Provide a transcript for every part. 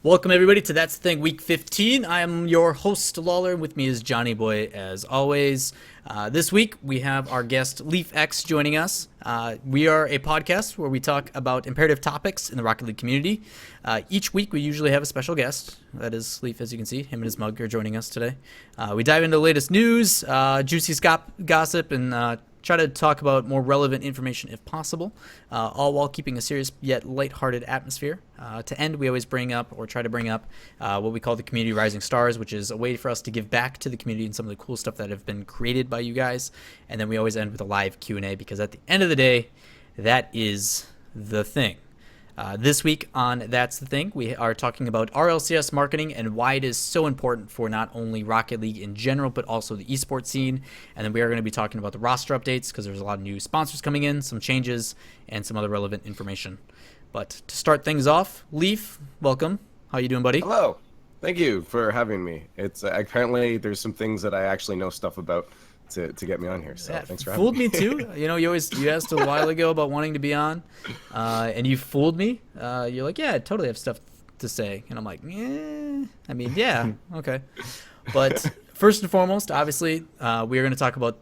Welcome everybody to That's the Thing Week 15. I am your host Lawler, and with me is Johnny Boy as always. This week we have our guest Liefx joining us. We are a podcast where we talk about imperative topics in the Rocket League community. Each week we usually have a special guest. That is Leaf, as you can see. Him and his mug are joining us today. We dive into the latest news, juicy gossip, and try to talk about more relevant information if possible, all while keeping a serious yet lighthearted atmosphere. To end, we always bring up, or try to bring up, what we call the Community Rising Stars, which is a way for us to give back to the community and some of the cool stuff that have been created by you guys. And then we always end with a live Q&A, because at the end of the day, that is the thing. This week on That's the Thing, we are talking about RLCS marketing and why it is so important for not only Rocket League in general, but also the esports scene. And then we are going to be talking about the roster updates, because there's a lot of new sponsors coming in, some changes, and some other relevant information. But to start things off, Leaf, welcome. How you doing, buddy? Hello. Thank you for having me. It's apparently there's some things that I actually know stuff about to get me on here. So thanks for having me. Fooled me too. You know, you asked a while ago about wanting to be on, and you fooled me. You're like, yeah, I totally have stuff to say, and I'm like, yeah, okay. But first and foremost, obviously, we are going to talk about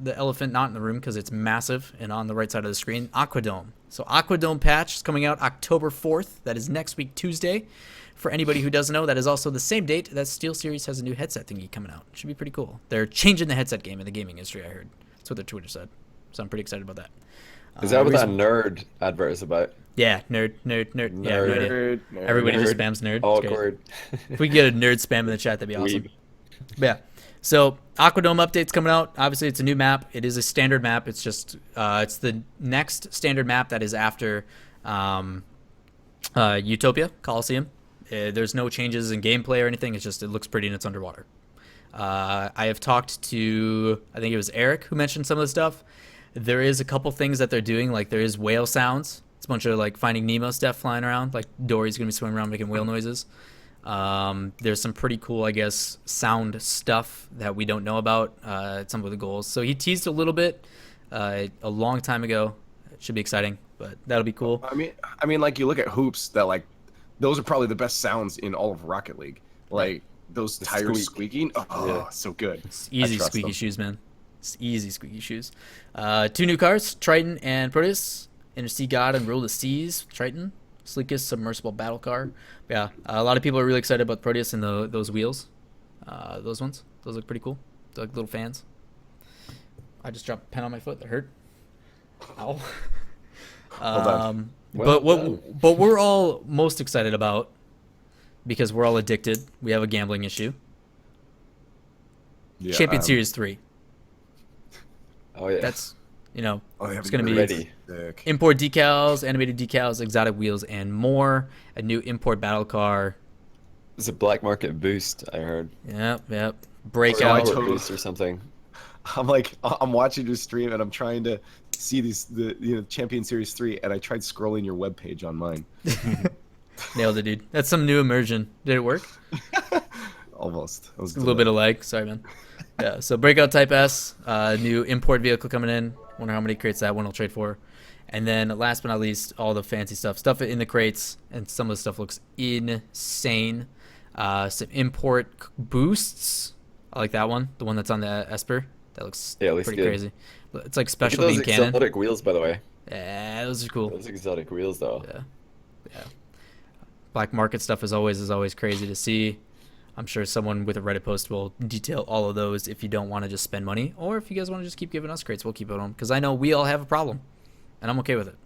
the elephant not in the room, because it's massive and on the right side of the screen, Aquadome. So Aquadome patch is coming out October 4th. That is next week, Tuesday. For anybody who doesn't know, that is also the same date that SteelSeries has a new headset thingy coming out. It should be pretty cool. They're changing the headset game in the gaming industry, I heard. That's what their Twitter said. So I'm pretty excited about that. Is that what that nerd advert is about? Yeah, nerd. Yeah, nerd. Everybody just spams nerd. Awkward. If we get a nerd spam in the chat, that'd be awesome. Yeah. So Aquadome update's coming out. Obviously, it's a new map. It is a standard map. It's just it's the next standard map that is after Utopia Coliseum. There's no changes in gameplay or anything. It's just it looks pretty and it's underwater. I have talked to, I think it was Eric who mentioned some of the stuff. There is a couple things that they're doing, like there is whale sounds. It's a bunch of like Finding Nemo stuff flying around. Like Dory's gonna be swimming around making whale noises. There's some pretty cool, I guess, sound stuff that we don't know about. Some of the goals. So he teased a little bit a long time ago. It should be exciting, but that'll be cool. I mean, like you look at hoops that like. Those are probably the best sounds in all of Rocket League. Like those tires squeaking. Oh, yeah. So good. It's easy squeaky shoes, man. It's easy squeaky shoes. 2 new cars, Triton and Proteus. Intersea God and Rule the Seas, Triton. Sleekest submersible battle car. Yeah, a lot of people are really excited about Proteus and those wheels. Those ones. Those look pretty cool. They're like little fans. I just dropped a pen on my foot. That hurt. Ow. But we're all most excited about, because we're all addicted. We have a gambling issue. Yeah, Champion Series 3. Oh yeah. That's it's gonna be ready. Import decals, animated decals, exotic wheels, and more. A new import battle car. It's a black market boost, I heard. Yep. Breakout boost or something. I'm watching your stream and I'm trying to see the Champion Series 3, and I tried scrolling your webpage on mine. Nailed it, dude. That's some new immersion. Did it work? Almost. A little bit of lag. Sorry, man. Yeah. So Breakout Type S, new import vehicle coming in. Wonder how many crates that one will trade for. And then last but not least, all the fancy stuff in the crates, and some of the stuff looks insane. Some import boosts. I like that one. The one that's on the Esper. That looks pretty crazy. It's like special beam cannon. Those exotic wheels, by the way. Yeah, those are cool. Those exotic wheels, though. Yeah. Black market stuff is always crazy to see. I'm sure someone with a Reddit post will detail all of those if you don't want to just spend money, or if you guys want to just keep giving us crates, we'll keep it on. Because I know we all have a problem, and I'm okay with it.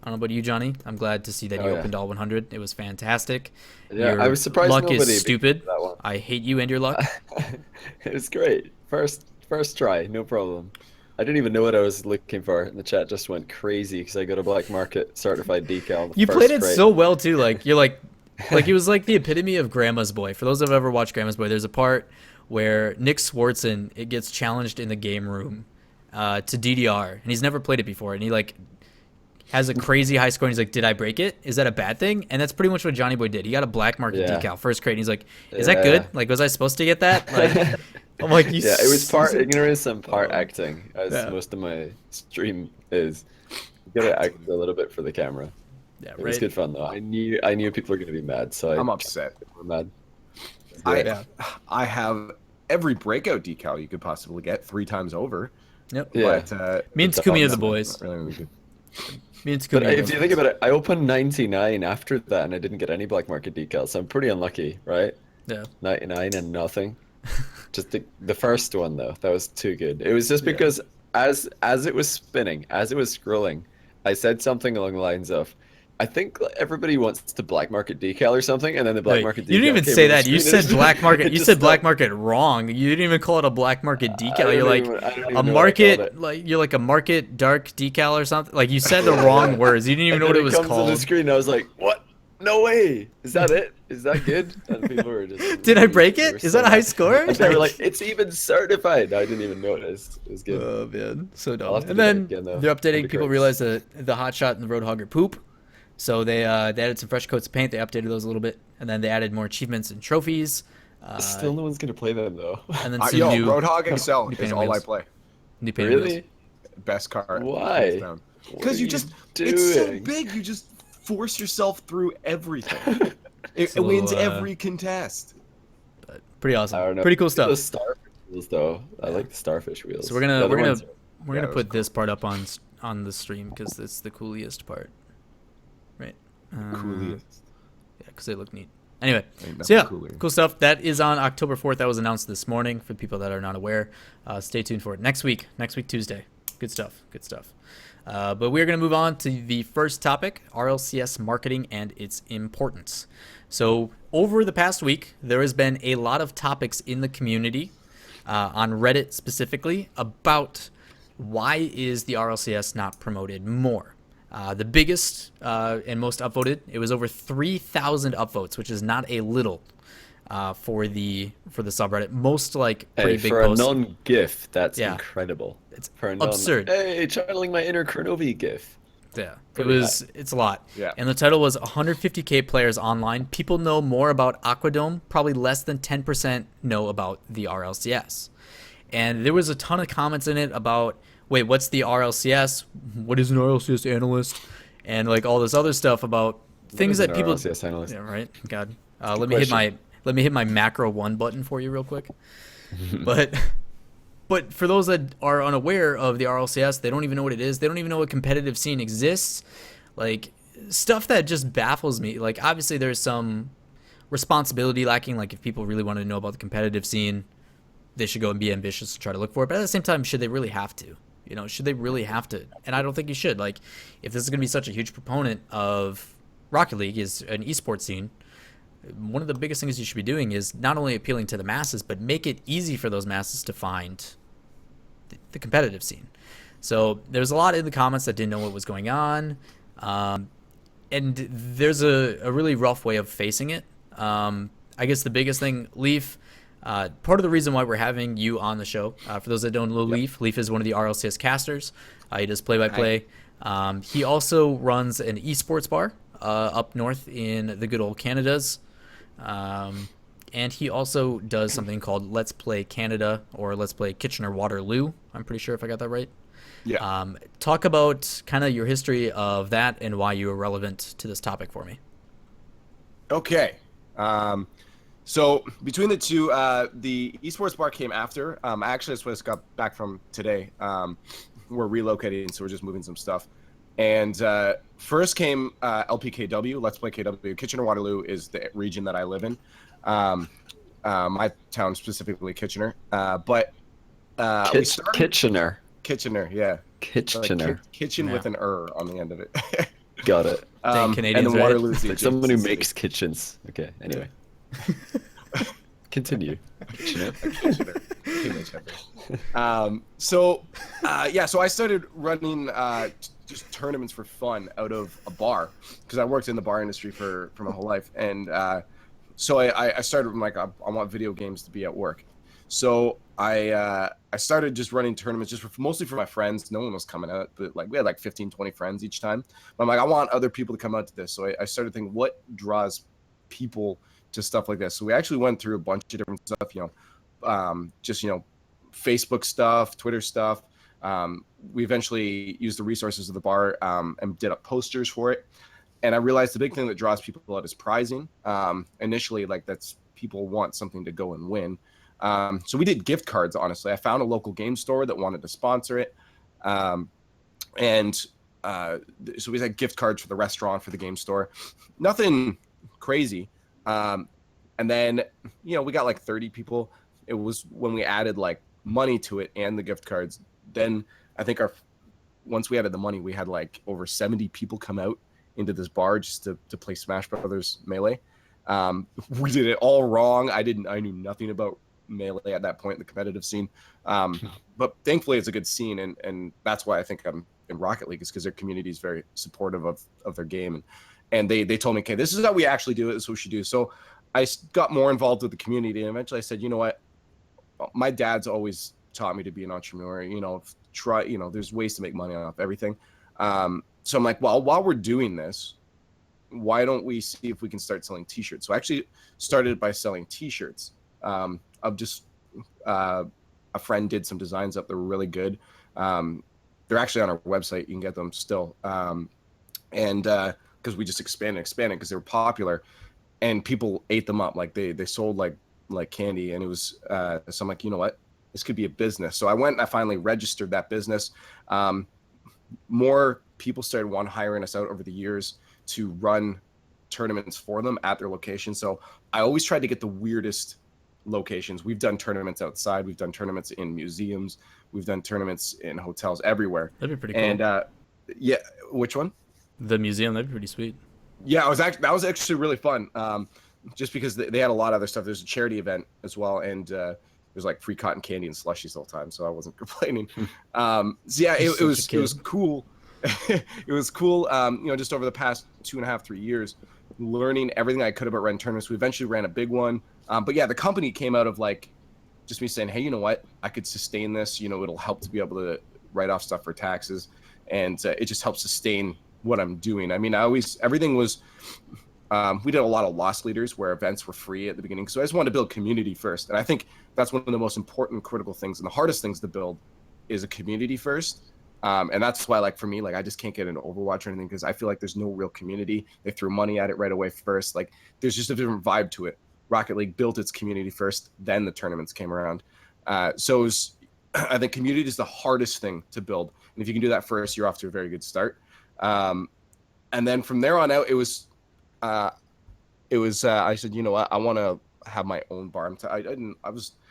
I don't know about you, Johnny. I'm glad to see that you opened all 100. It was fantastic. Yeah, your I was surprised luck nobody is stupid. That one. I hate you and your luck. It was great. First try, no problem. I didn't even know what I was looking for, and the chat just went crazy because I got a black market certified decal. You played it so well too. Like you're like it was like the epitome of Grandma's Boy. For those who have ever watched Grandma's Boy, there's a part where Nick Swartzen gets challenged in the game room to DDR, and he's never played it before, and he like has a crazy high score, and he's like, did I break it? Is that a bad thing? And that's pretty much what Johnny Boy did. He got a black market decal, first crate, and he's like, is that good? Like, was I supposed to get that? Like, I'm like, yeah, it was part ignorance and part acting, as most of my stream is. You gotta act a little bit for the camera. Yeah, It was right. good fun though. I knew people were gonna be mad, so I'm upset. were mad. I I have every breakout decal you could possibly get 3 times over. Yep. Yeah. But Me and It's Takumi are the awesome. boys. not really good. Me and Takumi But are if the you think boys. about it, I opened 99 after that, and I didn't get any black market decals. So I'm pretty unlucky, right? Yeah. 99 and nothing. Just the first one though, that was too good. It was just Yeah. because as it was spinning, as it was scrolling, I said something along the lines of, I think everybody wants to black market decal or something, and then the black Wait, market decal you didn't even came say on the that. You screen and said black market. it You just said black stopped. market wrong. You didn't even call it a black market I decal. don't You're like even, I don't a even know what I called market, it. like you're like a market dark decal or something. Like you said the wrong words. You didn't even And know what then it was comes on the called. screen, and I was like, what? No way! Is that it? Is that good? And people were just Did I really- break they were it? Is so that a high mad. score? And they were like, it's even certified. I didn't even notice. It was good. Oh man, so dumb. I'll have to And do that then again, though. they're That'd updating. be People great. realize that the hot shot and the roadhogger poop, so they added some fresh coats of paint. They updated those a little bit, and then they added more achievements and trophies. Still, no one's gonna play them though. And then some Yo, new Roadhog Excel new is painted all I wheels. play. New painted wheels. Really? Best car. Why? Because What are you you just it's so doing? big. You just force yourself through everything. It So, wins every contest. But pretty awesome. I don't know. Pretty cool The stuff. starfish wheels though. I like the starfish wheels. So we're The gonna other ones we're Yeah, gonna it was put this part up on the stream because it's the coolest part, right? Coolest. Yeah, because they look neat. Anyway, Ain't so yeah, nothing cooler. cool stuff. That is on October 4th. That was announced this morning for people that are not aware. Stay tuned for it next week. Next week, Tuesday. Good stuff. Good stuff. But we're going to move on to the first topic, RLCS marketing and its importance. So over the past week, there has been a lot of topics in the community, on Reddit specifically, about why is the RLCS not promoted more. The biggest and most upvoted, it was over 3,000 upvotes, which is not a little for the subreddit. Most like pretty Hey, big for a posts. non-GIF, that's Yeah. incredible. It's For a absurd. Hey, channeling my inner Kernovi GIF. Yeah, Pretty it's a lot. Yeah. And the title was 150K players online. People know more about Aquadome. Probably less than 10% know about the RLCS. And there was a ton of comments in it about, wait, what's the RLCS? What is an RLCS analyst? And like all this other stuff about things is that an people. RLCS analyst? Yeah, right. God. Let me hit my macro 1 button for you real quick. But for those that are unaware of the RLCS, they don't even know what it is. They don't even know what competitive scene exists. Like stuff that just baffles me. Like obviously there's some responsibility lacking. Like if people really want to know about the competitive scene, they should go and be ambitious to try to look for it. But at the same time, should they really have to? You know, should they really have to? And I don't think you should. Like if this is going to be such a huge proponent of Rocket League is an esports scene, one of the biggest things you should be doing is not only appealing to the masses, but make it easy for those masses to find the competitive scene. So there's a lot in the comments that didn't know what was going on. And there's a really rough way of facing it. I guess the biggest thing, Leaf, part of the reason why we're having you on the show, for those that don't know Leaf is one of the RLCS casters. He does play-by-play. He also runs an esports bar up north in the good old Canadas. And he also does something called Let's Play Canada or Let's Play Kitchener-Waterloo. I'm pretty sure if I got that right. Yeah. Talk about kind of your history of that and why you are relevant to this topic for me. Okay. So between the two, the esports bar came after. I actually just got back from today. We're relocating, so we're just moving some stuff. And first came LPKW, Let's Play KW. Kitchener-Waterloo is the region that I live in. My town specifically, Kitchener. But we started Kitchener. Kitchener, yeah. Kitchener. Like kitchen Yeah. with an on the end of it. Got it. Dang Canadians, and then right? Waterloo's the Like someone who adjacent makes city. kitchens. Okay, anyway. Continue. Kitchener. Kitchener. Too much effort. So I started running just tournaments for fun out of a bar because I worked in the bar industry for my whole life, and so I started like I want video games to be at work, so I started just running tournaments just mostly for my friends. No one was coming out, but like we had like 15, 20 friends each time. But I'm like, I want other people to come out to this, so I started thinking, what draws people to stuff like this? So we actually went through a bunch of different stuff, just Facebook stuff, Twitter stuff. We eventually used the resources of the bar and did up posters for it. And I realized the big thing that draws people out is prizing. Initially, like that's people want something to go and win. So we did gift cards, honestly. I found a local game store that wanted to sponsor it. So we had gift cards for the restaurant, for the game store. Nothing crazy. And then, we got like 30 people. It was when we added like money to it and the gift cards. Then I think once we added the money, we had like over 70 people come out into this bar just to play Smash Brothers Melee. We did it all wrong. I knew nothing about Melee at that point in the competitive scene. But thankfully it's a good scene. And that's why I think I'm in Rocket League, is because their community is very supportive of their game. And they told me, okay, this is how we actually do it. This is what we should do. So I got more involved with the community. And eventually I said, you know what? My dad's always taught me to be an entrepreneur, there's ways to make money off everything. So I'm like, well, while we're doing this, why don't we see if we can start selling t-shirts? So I actually started by selling t-shirts. Of just a friend did some designs up. They're really good. They're actually on our website. You can get them still. And because we just expanded because they were popular and people ate them up. Like they sold like candy. And it was, so I'm like, you know what? This could be a business. So I went and I finally registered that business. More people started hiring us out over the years to run tournaments for them at their location. So I always tried to get the weirdest locations. We've done tournaments outside. We've done tournaments in museums. We've done tournaments in hotels everywhere. That'd be pretty cool. And yeah, which one? The museum. That'd be pretty sweet. Yeah, that was actually really fun. Just because they had a lot of other stuff. There's a charity event as well, and there's like free cotton candy and slushies the whole time, so I wasn't complaining. So yeah, it was cool. It was cool. Just over the past 2.5-3 years, learning everything I could about running tournaments. We eventually ran a big one. But yeah, the company came out of like just me saying, hey, you know what? I could sustain this. It'll help to be able to write off stuff for taxes, and it just helps sustain what I'm doing. I mean, everything was. We did a lot of loss leaders where events were free at the beginning. So I just wanted to build community first. And I think that's one of the most important critical things and the hardest things to build is a community first. And that's why, like, for me, like, I just can't get into Overwatch or anything because I feel like there's no real community. They threw money at it right away first. Like, there's just a different vibe to it. Rocket League built its community first, then the tournaments came around. I think community is the hardest thing to build. And if you can do that first, you're off to a very good start. And then from there on out, I said, you know what, I want to have my own bar.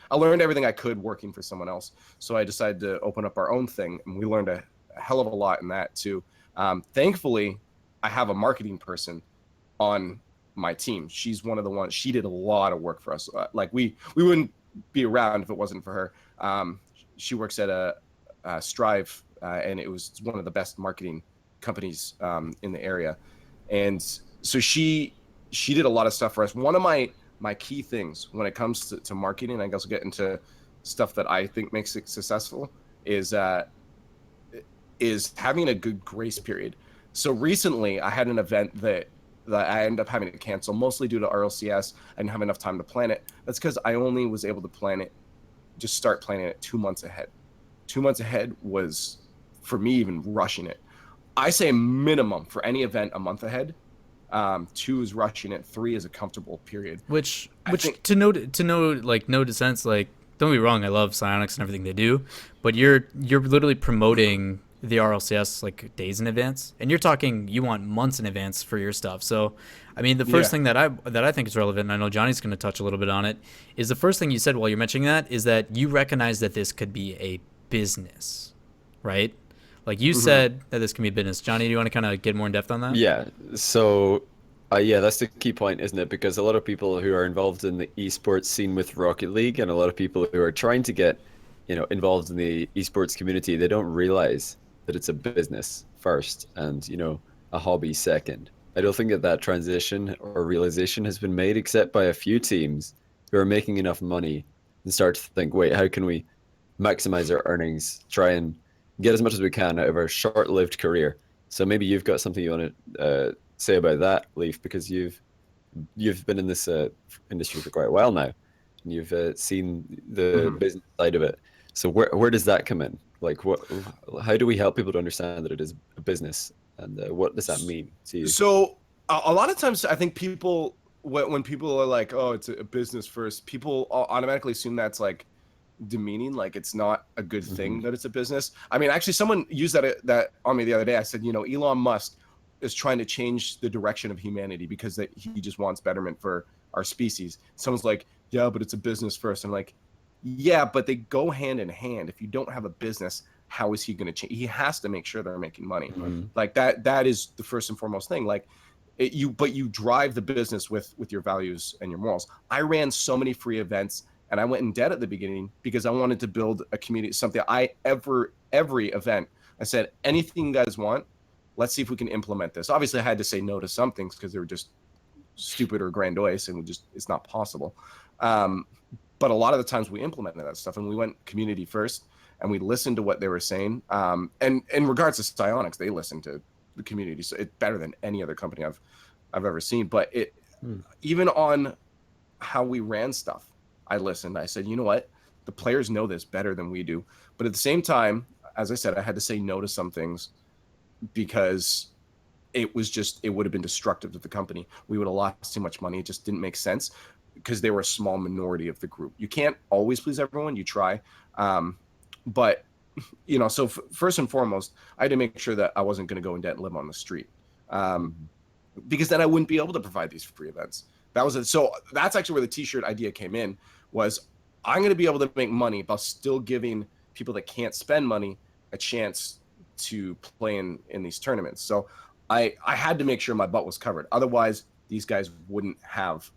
I learned everything I could working for someone else. So I decided to open up our own thing, and we learned a hell of a lot in that too. Thankfully, I have a marketing person on my team. She's one of the ones, she did a lot of work for us. Like we wouldn't be around if it wasn't for her. She works at a Strive, and it was one of the best marketing companies in the area. And so she did a lot of stuff for us. One of my key things when it comes to marketing, I guess we'll get into stuff that I think makes it successful, is having a good grace period. So recently I had an event that I ended up having to cancel, mostly due to RLCS. I didn't have enough time to plan it. That's because I only was able to start planning it 2 months ahead. 2 months ahead was, for me, even rushing it. I say minimum for any event a month ahead. 2 is rushing it. 3 is a comfortable period. Which to no dissent, like, don't be wrong, I love Psyonix and everything they do, but you're literally promoting the RLCS like days in advance, and you're talking you want months in advance for your stuff. So, I mean, the first thing that I think is relevant, and I know Johnny's going to touch a little bit on it, is the first thing you said while you're mentioning that is that you recognize that this could be a business, right? Like you said that this can be a business. Johnny, do you want to kind of get more in depth on that? Yeah. So, that's the key point, isn't it? Because a lot of people who are involved in the esports scene with Rocket League, and a lot of people who are trying to get, involved in the esports community, they don't realize that it's a business first and, a hobby second. I don't think that transition or realization has been made except by a few teams who are making enough money and start to think, wait, how can we maximize our earnings, try and get as much as we can out of our short-lived career. So maybe you've got something you want to say about that, Leaf, because you've been in this industry for quite a while now, and you've seen the business side of it. So where does that come in? Like, how do we help people to understand that it is a business And what does that mean to you? So a lot of times I think people, when people are like, oh, it's a business first, people automatically assume that's like demeaning, like it's not a good thing that it's a business. I mean, actually someone used that on me the other day. I said, Elon Musk is trying to change the direction of humanity because he just wants betterment for our species. Someone's like, yeah, but it's a business first. I'm like, yeah, but they go hand in hand. If you don't have a business, how is he going to change? He has to make sure they're making money. Like that is the first and foremost thing. Like but you drive the business with your values and your morals. I ran so many free events and I went in debt at the beginning because I wanted to build a community, something every event, I said, anything you guys want, let's see if we can implement this. Obviously I had to say no to some things because they were just stupid or grandiose and it's not possible. But a lot of the times we implemented that stuff and we went community first and we listened to what they were saying. And in regards to Psionics, they listened to the community. So it's better than any other company I've ever seen. But even on how we ran stuff, I listened. I said, you know what? The players know this better than we do. But at the same time, as I said, I had to say no to some things because it would have been destructive to the company. We would have lost too much money. It just didn't make sense because they were a small minority of the group. You can't always please everyone. You try. But, so first and foremost, I had to make sure that I wasn't going to go in debt and live on the street because then I wouldn't be able to provide these free events. So that's actually where the t-shirt idea came in, was I'm going to be able to make money by still giving people that can't spend money a chance to play in these tournaments. So I had to make sure my butt was covered. Otherwise, these guys wouldn't have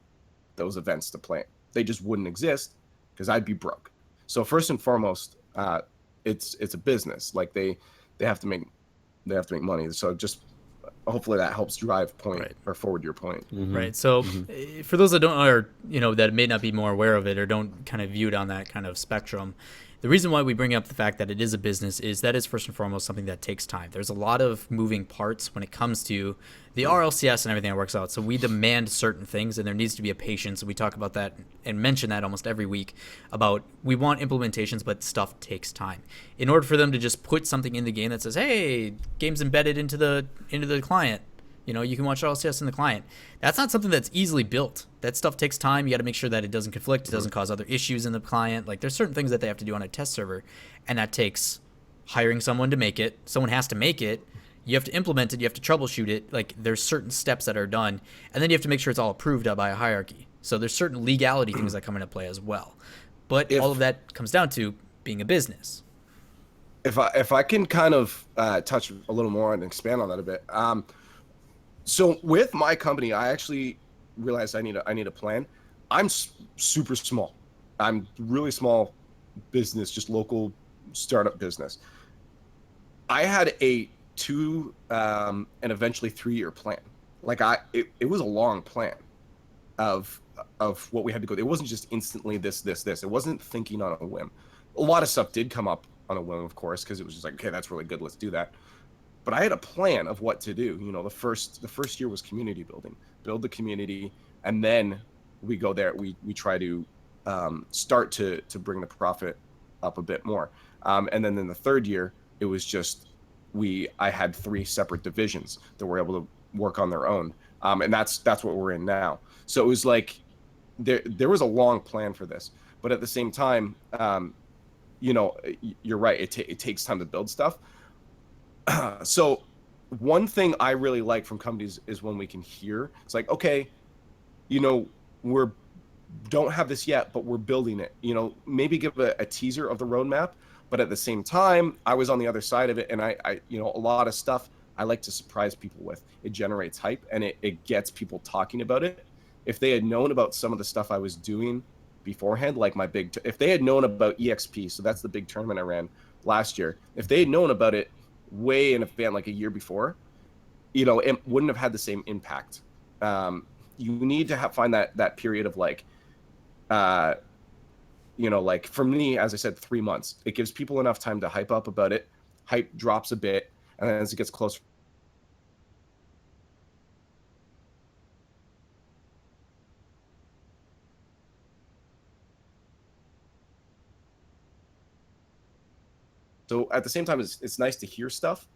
those events to play. They just wouldn't exist because I'd be broke. So first and foremost, it's a business. Like they have to make money. So just hopefully that helps drive or forward your point. Right. So for those that don't, or that may not be more aware of it or don't kind of view it on that kind of spectrum, the reason why we bring up the fact that it is a business is that is first and foremost something that takes time. There's a lot of moving parts when it comes to the RLCS and everything that works out. So we demand certain things and there needs to be a patience. And we talk about that and mention that almost every week about we want implementations, but stuff takes time. In order for them to just put something in the game that says, hey, game's embedded into the client, you can watch RLCS in the client. That's not something that's easily built. That stuff takes time. You got to make sure that it doesn't conflict. It doesn't cause other issues in the client. Like there's certain things that they have to do on a test server, and that takes hiring someone to make it. Someone has to make it. You have to implement it. You have to troubleshoot it. Like there's certain steps that are done, and then you have to make sure it's all approved by a hierarchy. So there's certain legality things that come into play as well. But all of that comes down to being a business. If I can kind of touch a little more and expand on that a bit. So with my company, I actually realized I need a plan. I'm super small. I'm really small business, just local startup business. I had a 2 and eventually 3-year plan. Like it was a long plan of what we had to go. It wasn't just instantly this. It wasn't thinking on a whim. A lot of stuff did come up on a whim, of course, because it was just like, okay, that's really good. Let's do that. But I had a plan of what to do. The first year was community building, build the community, and then we go there. We try to start to bring the profit up a bit more. And then in the 3rd year, it was just I had 3 separate divisions that were able to work on their own, and that's what we're in now. So it was like there was a long plan for this, but at the same time, you're right. It takes time to build stuff. So one thing I really like from companies is when we can hear, it's like, okay, we're don't have this yet, but we're building it, maybe give a teaser of the roadmap. But at the same time, I was on the other side of it. And I a lot of stuff I like to surprise people with. It generates hype and it gets people talking about it. If they had known about some of the stuff I was doing beforehand, like my if they had known about EXP, so that's the big tournament I ran last year. If they had known about it way in advance, like a year before, it wouldn't have had the same impact. You need to find that period of like, like for me, as I said, 3 months. It gives people enough time to hype up about it. Hype drops a bit, and then as it gets closer. So at the same time, it's nice to hear stuff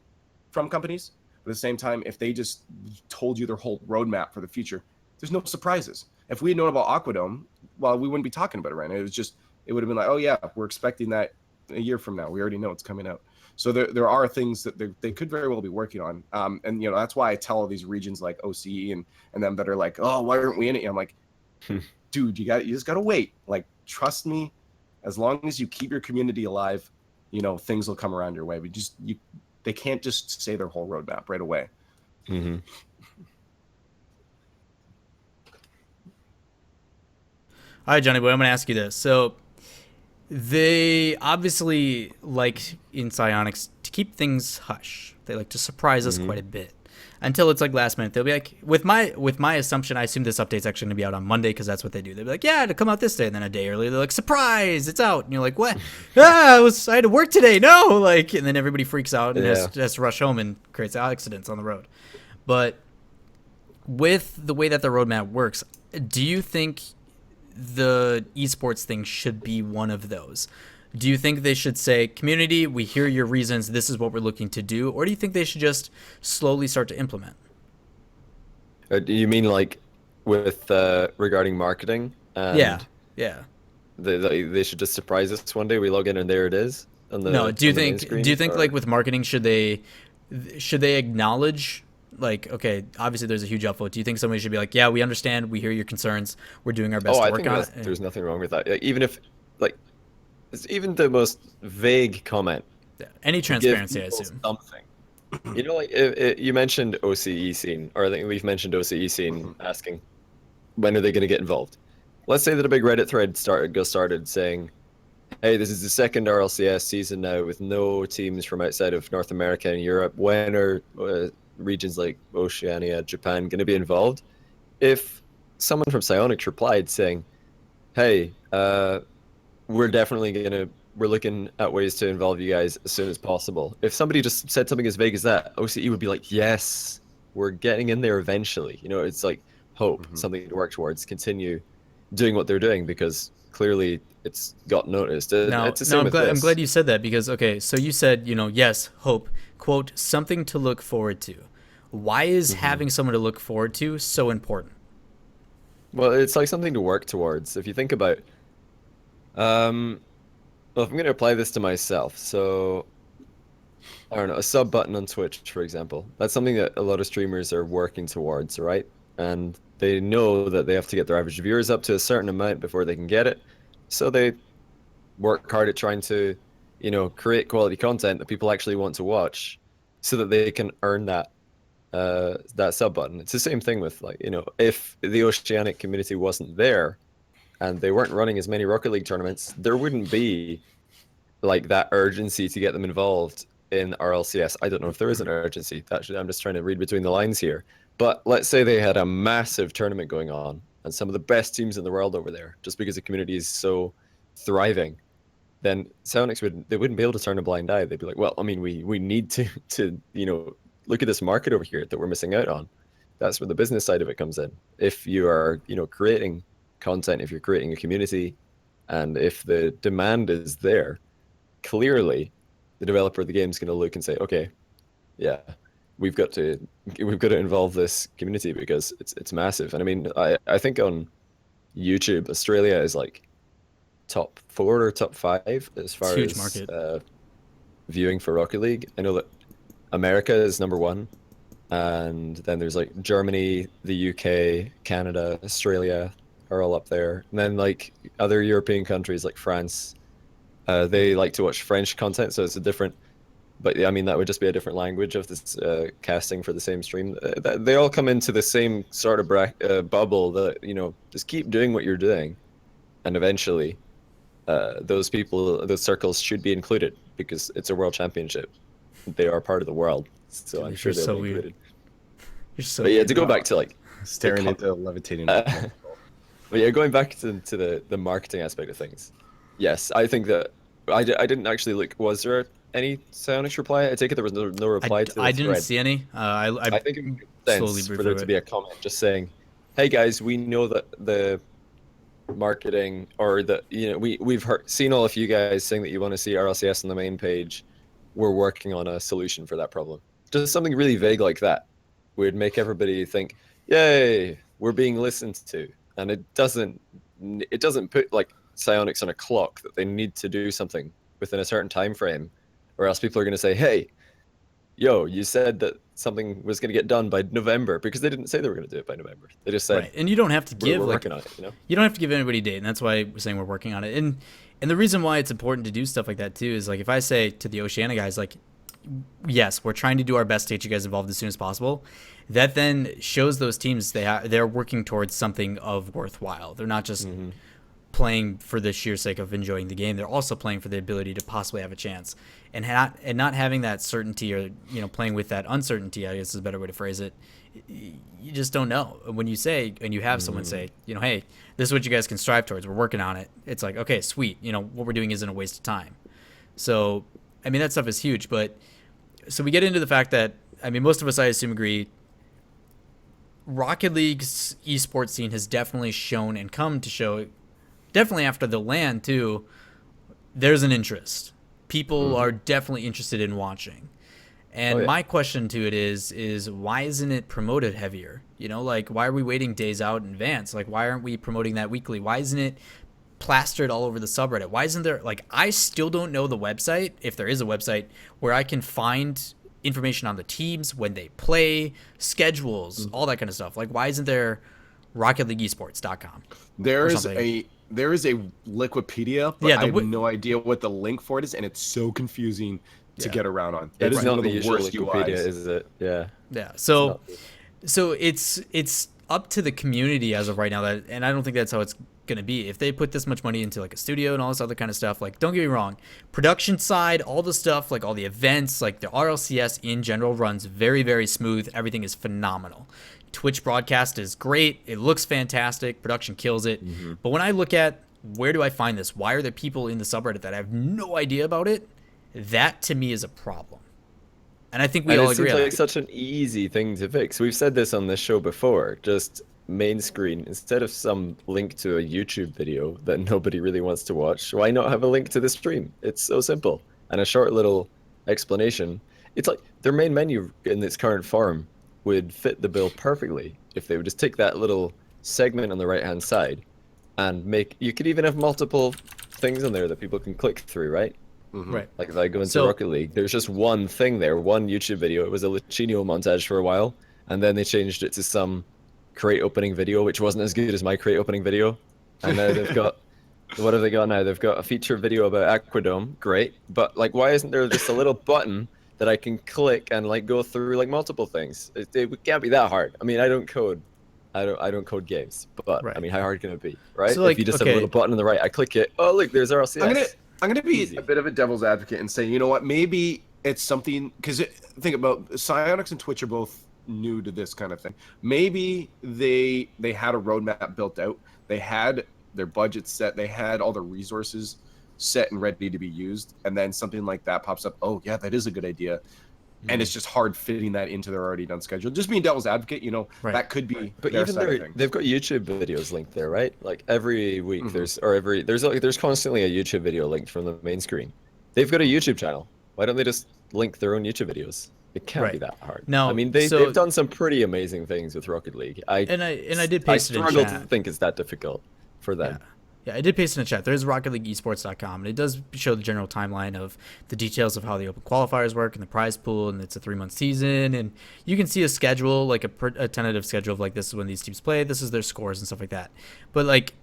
from companies, But at the same time, if they just told you their whole roadmap for the future, there's no surprises. If we had known about Aquadome, well, we wouldn't be talking about it right now. It would have been like, oh yeah, we're expecting that a year from now. We already know it's coming out. So there are things that they could very well be working on. And that's why I tell all these regions like OCE and them that are like, oh, why aren't we in it? I'm like, dude, you just gotta wait. Like, trust me, as long as you keep your community alive, things will come around your way. They can't just say their whole roadmap right away. Mm-hmm. All right, Johnny boy, I'm going to ask you this. So they obviously like in Psionics to keep things hush. They like to surprise us quite a bit until it's like last minute. They'll be like, with my assumption, I assume this update's actually going to be out on Monday because that's what they do. They'll be like, yeah, it'll come out this day. And then a day earlier, they're like, surprise, it's out. And you're like, what? I had to work today. No, like, and then everybody freaks out and has to rush home and creates accidents on the road. But with the way that the roadmap works, do you think the esports thing should be one of those? Do you think they should say, community, we hear your reasons, this is what we're looking to do? Or do you think they should just slowly start to implement? Do you mean like with regarding marketing? And Yeah. They should just surprise us one day. We log in and there it is. Do you think like with marketing, should they acknowledge, like, okay, obviously there's a huge upvote. Do you think somebody should be like, yeah, we understand, we hear your concerns, we're doing our best to work on it? There's nothing wrong with that. Even if, like, it's even the most vague comment. Yeah. Any transparency, I assume. Something. Like you mentioned OCE scene, or I think we've mentioned OCE scene, asking when are they going to get involved. Let's say that a big Reddit thread started saying, hey, this is the second RLCS season now with no teams from outside of North America and Europe. When are regions like Oceania, Japan going to be involved? If someone from Psionics replied saying, hey, we're looking at ways to involve you guys as soon as possible. If somebody just said something as vague as that, OCE would be like, yes, we're getting in there eventually. It's like hope, something to work towards, continue doing what they're doing because clearly it's got noticed. I'm glad you said that because, okay, so you said, yes, hope, quote, something to look forward to. Why is having someone to look forward to so important? Well, it's like something to work towards. If you think about, well, if I'm going to apply this to myself, so I don't know, a sub button on Twitch, for example, that's something that a lot of streamers are working towards, right? And they know that they have to get their average viewers up to a certain amount before they can get it. So they work hard at trying to, create quality content that people actually want to watch so that they can earn that sub button. It's the same thing with, like, if the Oceanic community wasn't there and they weren't running as many Rocket League tournaments, there wouldn't be like that urgency to get them involved in RLCS. I don't know if there is an urgency. I'm just trying to read between the lines here. But let's say they had a massive tournament going on and some of the best teams in the world over there, just because the community is so thriving, then Psionics wouldn't be able to turn a blind eye. They'd be like, well, I mean, we need to look at this market over here that we're missing out on. That's where the business side of it comes in. If you are, creating content, if you're creating a community, and if the demand is there, clearly the developer of the game is going to look and say, okay, yeah, we've got to involve this community because it's massive. And I mean, I think on YouTube, Australia is like top 4 or top 5 as far huge as market. Viewing for Rocket League. I know that America is number 1, and then there's like Germany, the UK, Canada, Australia are all up there, and then like other European countries like France, they like to watch French content, so it's a different. But I mean, that would just be a different language of this casting for the same stream. They all come into the same sort of bubble that, just keep doing what you're doing. And eventually, those circles should be included because it's a world championship. They are part of the world. So Dude, I'm sure they'll be included. You're so But yeah, weird. to go back to like Staring into levitating. but yeah, going back to the marketing aspect of things. Yes, I think that I didn't actually look. Was there any Psionics reply? I take it there was no reply to the I didn't thread. see any. I think it makes slowly sense breezed for there through to it. be a comment just saying, "Hey guys, we know that the marketing or we've seen all of you guys saying that you want to see RLCS on the main page. We're working on a solution for that problem." Just something really vague like that would make everybody think, "Yay, we're being listened to," and it doesn't put like psionics on a clock that they need to do something within a certain time frame, or else people are going to say, "Hey, yo, you said that something was going to get done by November," because they didn't say they were going to do it by November. They just said, right. And you don't have to give we're like working on it, you know? you don't have to give anybody a date, and that's why we're saying we're working on it. And the reason why it's important to do stuff like that too is like if I say to the Oceania guys like, yes, we're trying to do our best to get you guys involved as soon as possible, that then shows those teams they're working towards something of worthwhile. They're not just playing for the sheer sake of enjoying the game. They're also playing for the ability to possibly have a chance, and not having that certainty, or playing with that uncertainty, I guess is a better way to phrase it. You just don't know when you say, and you have someone say, hey, this is what you guys can strive towards. We're working on it. It's like, okay, sweet. What we're doing isn't a waste of time. So, I mean, that stuff is huge. But so we get into the fact that, I mean, most of us, I assume, agree Rocket League's esports scene has definitely shown and come to show, definitely after the LAN too, there's an interest. People are definitely interested in watching. And my question to it is why isn't it promoted heavier? Like, why are we waiting days out in advance? Like, why aren't we promoting that weekly? Why isn't it plastered all over the subreddit? Why isn't there, like, I still don't know the website, if there is a website, where I can find information on the teams, when they play, schedules, all that kind of stuff. Like, why isn't there RocketLeagueEsports.com? There is a Liquipedia, but I have no idea what the link for it is, and it's so confusing to get around on. That is not the usual Wikipedia, is it? Yeah. Yeah. So it's up to the community as of right now, and I don't think that's how it's going to be. If they put this much money into like a studio and all this other kind of stuff, like, don't get me wrong, production side, all the stuff, like all the events, like the RLCS in general runs very, very smooth. Everything is phenomenal. Twitch broadcast is great. It looks fantastic. Production kills it. But when I look at where do I find this? Why are there people in the subreddit that have no idea about it? That to me is a problem. And I think we all agree on that. It seems like such an easy thing to fix. We've said this on this show before. Just main screen, instead of some link to a YouTube video that nobody really wants to watch, why not have a link to the stream? It's so simple. And a short little explanation. It's like their main menu in its current form would fit the bill perfectly if they would just take that little segment on the right hand side and you could even have multiple things on there that people can click through, right? Right. Like if I go into Rocket League, there's just one thing there, one YouTube video. It was a Lichinio montage for a while, and then they changed it to some create opening video, which wasn't as good as my create opening video. And now they've got, what have they got now? They've got a feature video about Aquadome, great. But like, why isn't there just a little button that I can click and like go through like multiple things? It can't be that hard. I mean, I don't code games, but I mean, how hard can it be, right? So, like, if you just have a little button on the right, I click it. Oh, look, there's RLCS. I'm gonna be a bit of a devil's advocate and say, you know what, maybe it's something, because think about Psionics and Twitch are both new to this kind of thing. Maybe they had a roadmap built out, they had their budget set, they had all the resources set and ready to be used, and then something like that pops up. Oh yeah, that is a good idea. And it's just hard fitting that into their already done schedule. Just being devil's advocate, that could be. But even they've got YouTube videos linked there, right? Like every week there's constantly a YouTube video linked from the main screen. They've got a YouTube channel. Why don't they just link their own YouTube videos? It can't be that hard. No, I mean they've done some pretty amazing things with Rocket League. I did paste it in chat. I struggle to think it's that difficult for them. Yeah, I did paste in the chat. There's RocketLeagueEsports.com, and it does show the general timeline of the details of how the open qualifiers work and the prize pool, and it's a 3-month season, and you can see a schedule, like a tentative schedule of like, this is when these teams play, this is their scores and stuff like that. But like,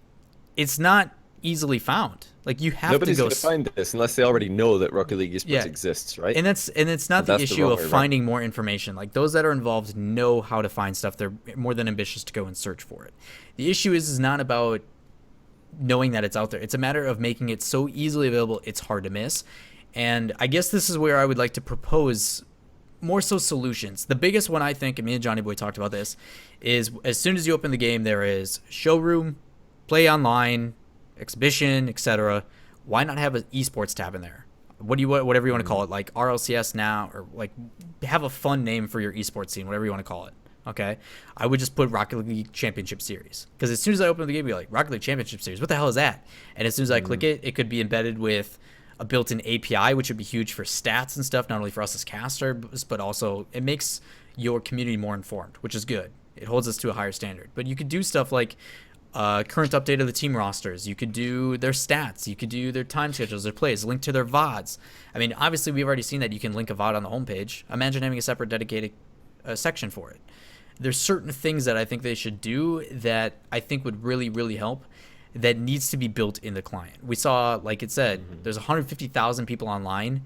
it's not easily found. Like, you have Nobody's to go gonna find this unless they already know that Rocket League Esports exists, right? And it's not the issue of finding more information. Like, those that are involved know how to find stuff. They're more than ambitious to go and search for it. The issue is not about knowing that it's out there. It's a matter of making it so easily available it's hard to miss. And I guess this is where I would like to propose more so solutions. The biggest one, I think, and me and Johnny Boy talked about this, is as soon as you open the game, there is showroom, play online, exhibition, etc. Why not have an esports tab in there? Whatever you want to call it, like RLCS now, or like have a fun name for your esports scene, whatever you want to call it. Okay, I would just put Rocket League Championship Series, because as soon as I open the game, I'd be like, Rocket League Championship Series, what the hell is that? And as soon as I click it, it could be embedded with a built-in API, which would be huge for stats and stuff, not only for us as casters, but also it makes your community more informed, which is good. It holds us to a higher standard. But you could do stuff like current update of the team rosters. You could do their stats. You could do their time schedules, their plays, link to their VODs. I mean, obviously, we've already seen that you can link a VOD on the homepage. Imagine having a separate dedicated section for it. There's certain things that I think they should do that I think would really, really help that needs to be built in the client. We saw, like it said, there's 150,000 people online,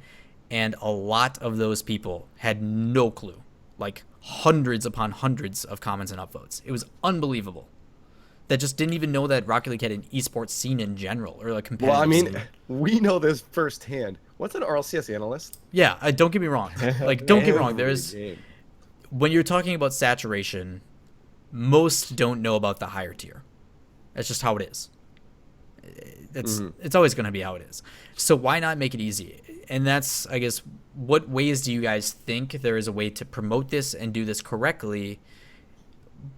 and a lot of those people had no clue. Like hundreds upon hundreds of comments and upvotes. It was unbelievable. That just didn't even know that Rocket League had an esports scene in general, or a competitive Well, I mean, scene. we know this firsthand. What's an RLCS analyst? Yeah, don't get me wrong. Like, don't get me wrong. There's Game. when you're talking about saturation, most don't know about the higher tier. That's just how it is. It's always going to be how it is. So why not make it easy? And that's, I guess, what ways do you guys think there is a way to promote this and do this correctly,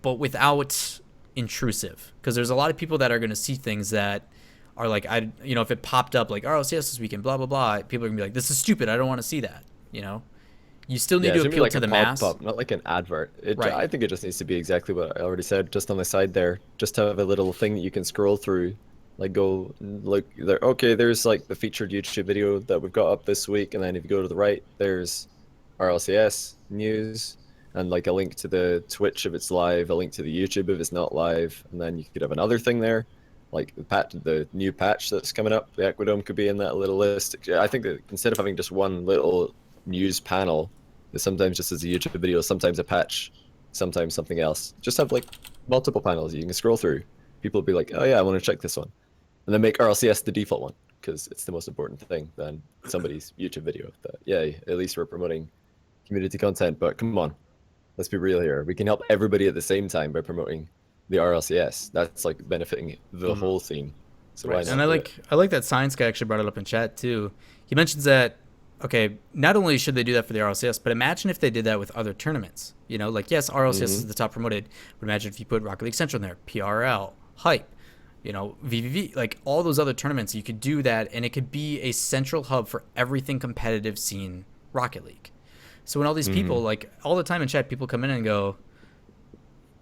but without intrusive? Because there's a lot of people that are going to see things that are like, if it popped up like RLCS this weekend, blah, blah, blah, people are going to be like, this is stupid. I don't want to see that, You still need to appeal like to a the pop mass. Up, not like an advert. Right. I think it just needs to be exactly what I already said, just on the side there. Just have a little thing that you can scroll through. Like go look there. Okay, there's like the featured YouTube video that we've got up this week, and then if you go to the right, there's RLCS news, and like a link to the Twitch if it's live, a link to the YouTube if it's not live, and then you could have another thing there, like the new patch that's coming up. The Aquadome could be in that little list. I think that instead of having just one little news panel, that sometimes just as a YouTube video, sometimes a patch, sometimes something else. Just have like multiple panels you can scroll through. People will be like, oh yeah, I want to check this one. And then make RLCS the default one, because it's the most important thing than somebody's YouTube video. But yeah, at least we're promoting community content. But come on, let's be real here. We can help everybody at the same time by promoting the RLCS. That's like benefiting the whole scene. So why not? And I like that Science guy actually brought it up in chat too. He mentions that, okay, not only should they do that for the RLCS, but imagine if they did that with other tournaments. Like, yes, RLCS is the top promoted, but imagine if you put Rocket League Central in there, PRL, Hype, VVV, like all those other tournaments, you could do that, and it could be a central hub for everything competitive scene Rocket League. So when all these people, like all the time in chat, people come in and go,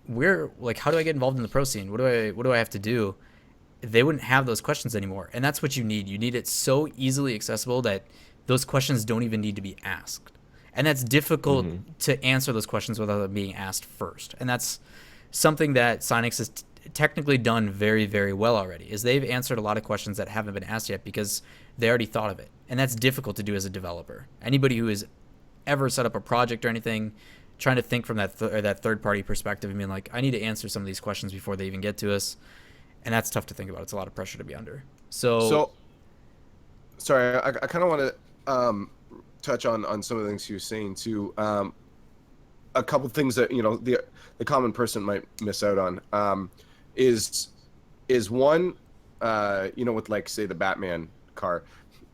how do I get involved in the pro scene? What do I have to do? They wouldn't have those questions anymore. And that's what you need. You need it so easily accessible that those questions don't even need to be asked. And that's difficult to answer those questions without them being asked first. And that's something that Sonics has technically done very, very well already, is they've answered a lot of questions that haven't been asked yet because they already thought of it. And that's difficult to do as a developer. Anybody who has ever set up a project or anything, trying to think from that third-party perspective and being like, I need to answer some of these questions before they even get to us. And that's tough to think about. It's a lot of pressure to be under. So sorry, I kind of want to touch on some of the things you were saying too. A couple things that the common person might miss out on is one, with like say the Batman car.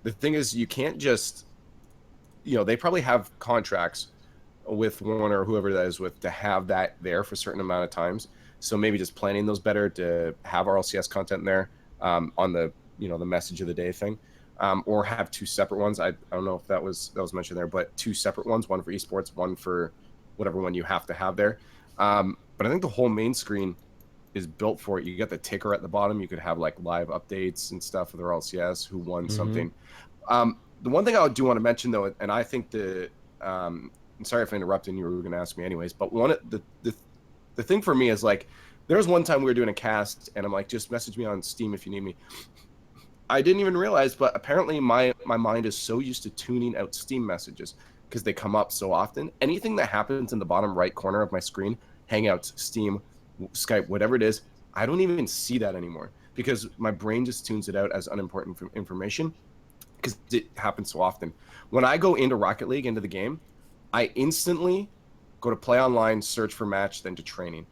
The thing is, you can't just, they probably have contracts with Warner or whoever that is with to have that there for a certain amount of times. So maybe just planning those better to have RLCS content there on the the message of the day thing, or have two separate ones. I don't know if that was mentioned there, but two separate ones, one for esports, one for whatever one you have to have there. But I think the whole main screen is built for it. You get the ticker at the bottom. You could have like live updates and stuff with RLCS, who won something. The one thing I do want to mention though, and I think I'm sorry if I interrupted, you were going to ask me anyways, but the thing for me is like, there was one time we were doing a cast and I'm like, just message me on Steam if you need me. I didn't even realize, but apparently my mind is so used to tuning out Steam messages because they come up so often. Anything that happens in the bottom right corner of my screen, Hangouts, Steam, Skype, whatever it is, I don't even see that anymore because my brain just tunes it out as unimportant information because it happens so often. When I go into Rocket League, into the game, I instantly go to play online, search for match, then to training.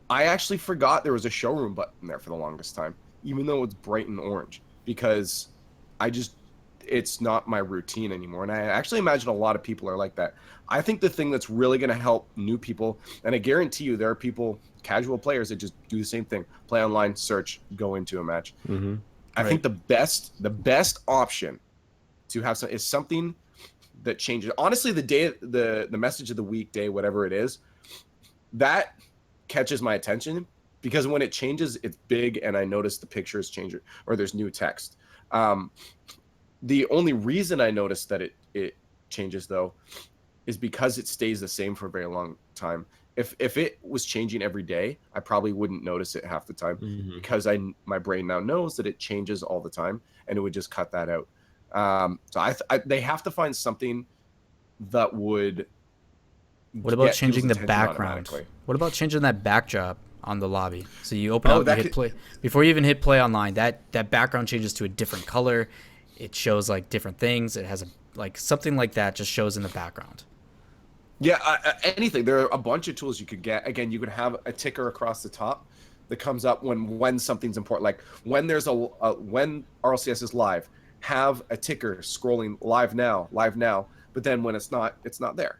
I actually forgot there was a showroom button there for the longest time, even though it's bright and orange, because it's not my routine anymore. And I actually imagine a lot of people are like that. I think the thing that's really going to help new people, and I guarantee you there are people, casual players, that just do the same thing, play online, search, go into a match. I think the best option to have is something that changes. Honestly, the message of the week, day, whatever it is, that catches my attention because when it changes, it's big, and I notice the pictures change or there's new text. The only reason I notice that it changes though is because it stays the same for a very long time. If it was changing every day, I probably wouldn't notice it half the time because my brain now knows that it changes all the time, and it would just cut that out. So they have to find something that would. What about changing the background? What about changing that backdrop on the lobby? So you open up, you hit play. Before you even hit play online, that background changes to a different color. It shows like different things. It has something like that just shows in the background. Yeah, anything. There are a bunch of tools you could get. Again, you could have a ticker across the top that comes up when something's important. Like when there's when RLCS is live, have a ticker scrolling live now. But then when it's not there.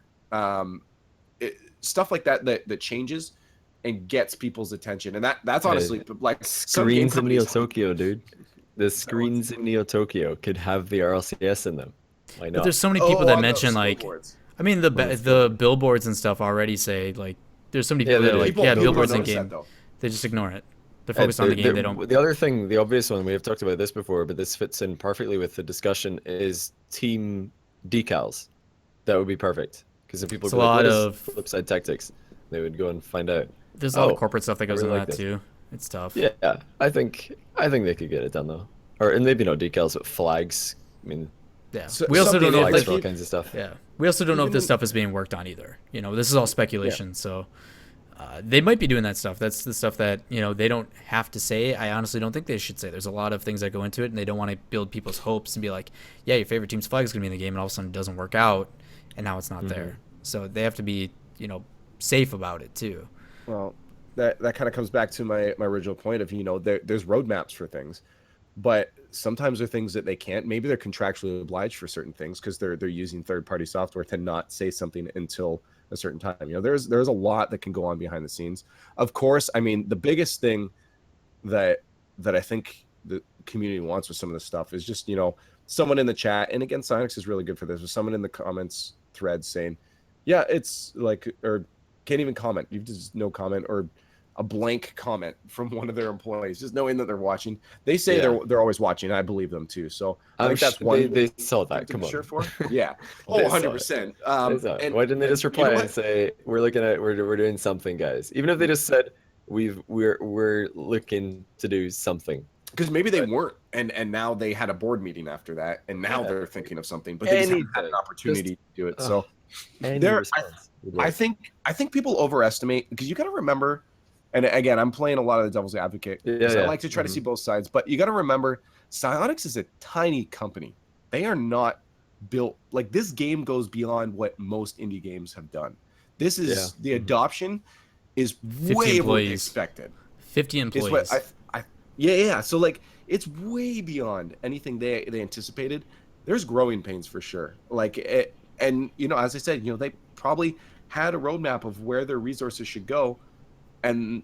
Stuff like that changes and gets people's attention, and that's honestly like screens in Neo Tokyo, dude. The screens in Neo Tokyo could have the RLCS in them. Why not? But there's so many people that mention like, I mean the billboards and stuff already say like, there's so many people that are like, billboards in game. They just ignore it. They're focused on the game. They don't. The other thing, the obvious one, we have talked about this before, but this fits in perfectly with the discussion, is team decals. That would be perfect. Because if people go, what is Flipside Tactics, they would go and find out. There's a lot of corporate stuff that goes into that too. It's tough. Yeah, I think they could get it done though, and maybe no decals, but flags. I mean, yeah. We also don't know if all kinds of stuff. Yeah, we also don't know if this stuff is being worked on either. This is all speculation. So they might be doing that stuff. That's the stuff that they don't have to say. I honestly don't think they should say. There's a lot of things that go into it, and they don't want to build people's hopes and be like, yeah, your favorite team's flag is gonna be in the game, and all of a sudden it doesn't work out. And now it's not there. So they have to be, safe about it too. Well, that kind of comes back to my original point of, there's roadmaps for things, but sometimes there are things that they can't. Maybe they're contractually obliged for certain things because they're using third-party software to not say something until a certain time. There's a lot that can go on behind the scenes. Of course, I mean, the biggest thing that I think the community wants with some of this stuff is just, someone in the chat, and again, Sonics is really good for this, with someone in the comments thread saying, yeah, it's like, or can't even comment. You've just no comment, or a blank comment from one of their employees, just knowing that they're watching. They say they're always watching. I believe them too. So I think that's one. They saw that. Come on. Sure for. Yeah. 100%. Why didn't they just reply and say, we're doing something, guys? Even if they just said we're looking to do something. Because maybe they weren't, and now they had a board meeting after that, and now they're thinking of something, but they just haven't had an opportunity to do it. So I think people overestimate, because you got to remember, and again, I'm playing a lot of the devil's advocate because I like to try to see both sides, but you got to remember, Psyonix is a tiny company. They are not built like this. Game goes beyond what most indie games have done. This is the adoption is way more than expected. 50 employees. So like it's way beyond anything they anticipated. There's growing pains for sure. And as I said, they probably had a roadmap of where their resources should go, and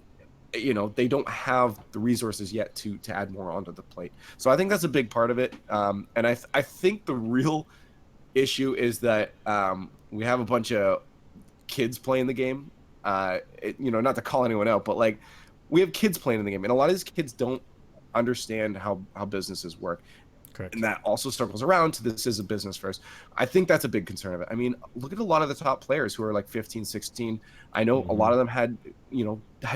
they don't have the resources yet to add more onto the plate. So I think that's a big part of it. And I think the real issue is that we have a bunch of kids playing the game. Not to call anyone out, but like, we have kids playing in the game, and a lot of these kids don't understand how businesses work. Correct. And that also circles around to this is a business first. I think that's a big concern of it. I mean, look at a lot of the top players who are like 15, 16. I know a lot of them had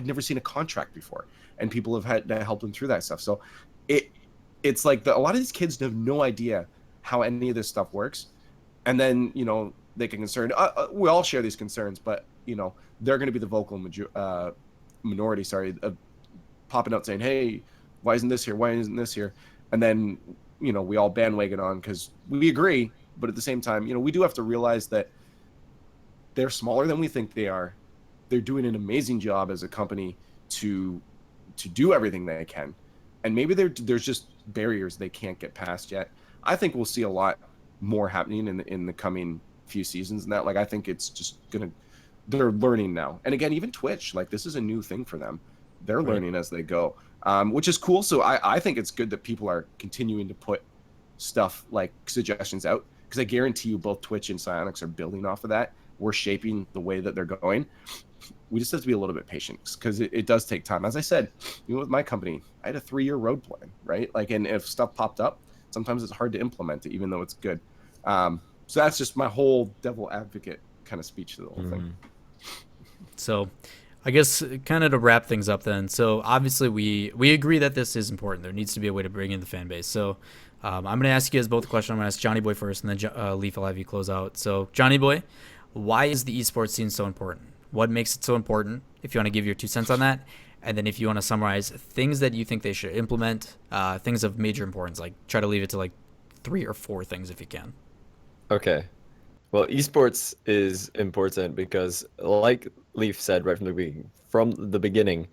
never seen a contract before, and people have had to help them through that stuff. So it's like a lot of these kids have no idea how any of this stuff works. And then, they can concern, we all share these concerns, but they're going to be the vocal minority, of popping out saying, hey, why isn't this here? Why isn't this here? And then, we all bandwagon on because we agree. But at the same time, we do have to realize that they're smaller than we think they are. They're doing an amazing job as a company to do everything they can. And maybe there's just barriers they can't get past yet. I think we'll see a lot more happening in the coming few seasons. And that, I think it's just they're learning now. And again, even Twitch, this is a new thing for them. They're learning as they go, which is cool. So I think it's good that people are continuing to put stuff like suggestions out, because I guarantee you both Twitch and Psyonix are building off of that. We're shaping the way that they're going. We just have to be a little bit patient, because it does take time. As I said, with my company, I had a 3-year road plan, right? Like, and if stuff popped up, sometimes it's hard to implement it, even though it's good. So that's just my whole devil advocate kind of speech to the whole thing. So I guess kind of to wrap things up then. So obviously we agree that this is important. There needs to be a way to bring in the fan base. So I'm going to ask you guys both a question. I'm going to ask Johnny Boy first, and then Leaf, I'll have you close out. So Johnny Boy, why is the esports scene so important? What makes it so important? If you want to give your 2 cents on that. And then if you want to summarize things that you think they should implement, things of major importance, like try to leave it to like 3 or 4 things if you can. Okay. Well, esports is important because, like Leaf said right from the beginning,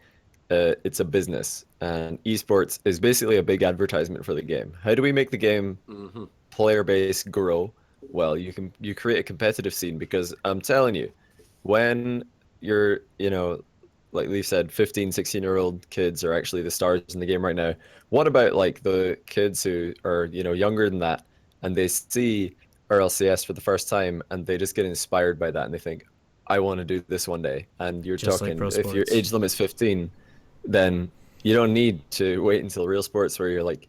it's a business, and esports is basically a big advertisement for the game. How do we make the game player base grow? Well, you create a competitive scene, because I'm telling you, when you're, like Leaf said, 15, 16-year-old kids are actually the stars in the game right now. What about like the kids who are, younger than that, and they see RLCS for the first time, and they just get inspired by that, and they think, I want to do this one day. And you're Just talking, like if your age limit is 15, then you don't need to wait until real sports where you're like,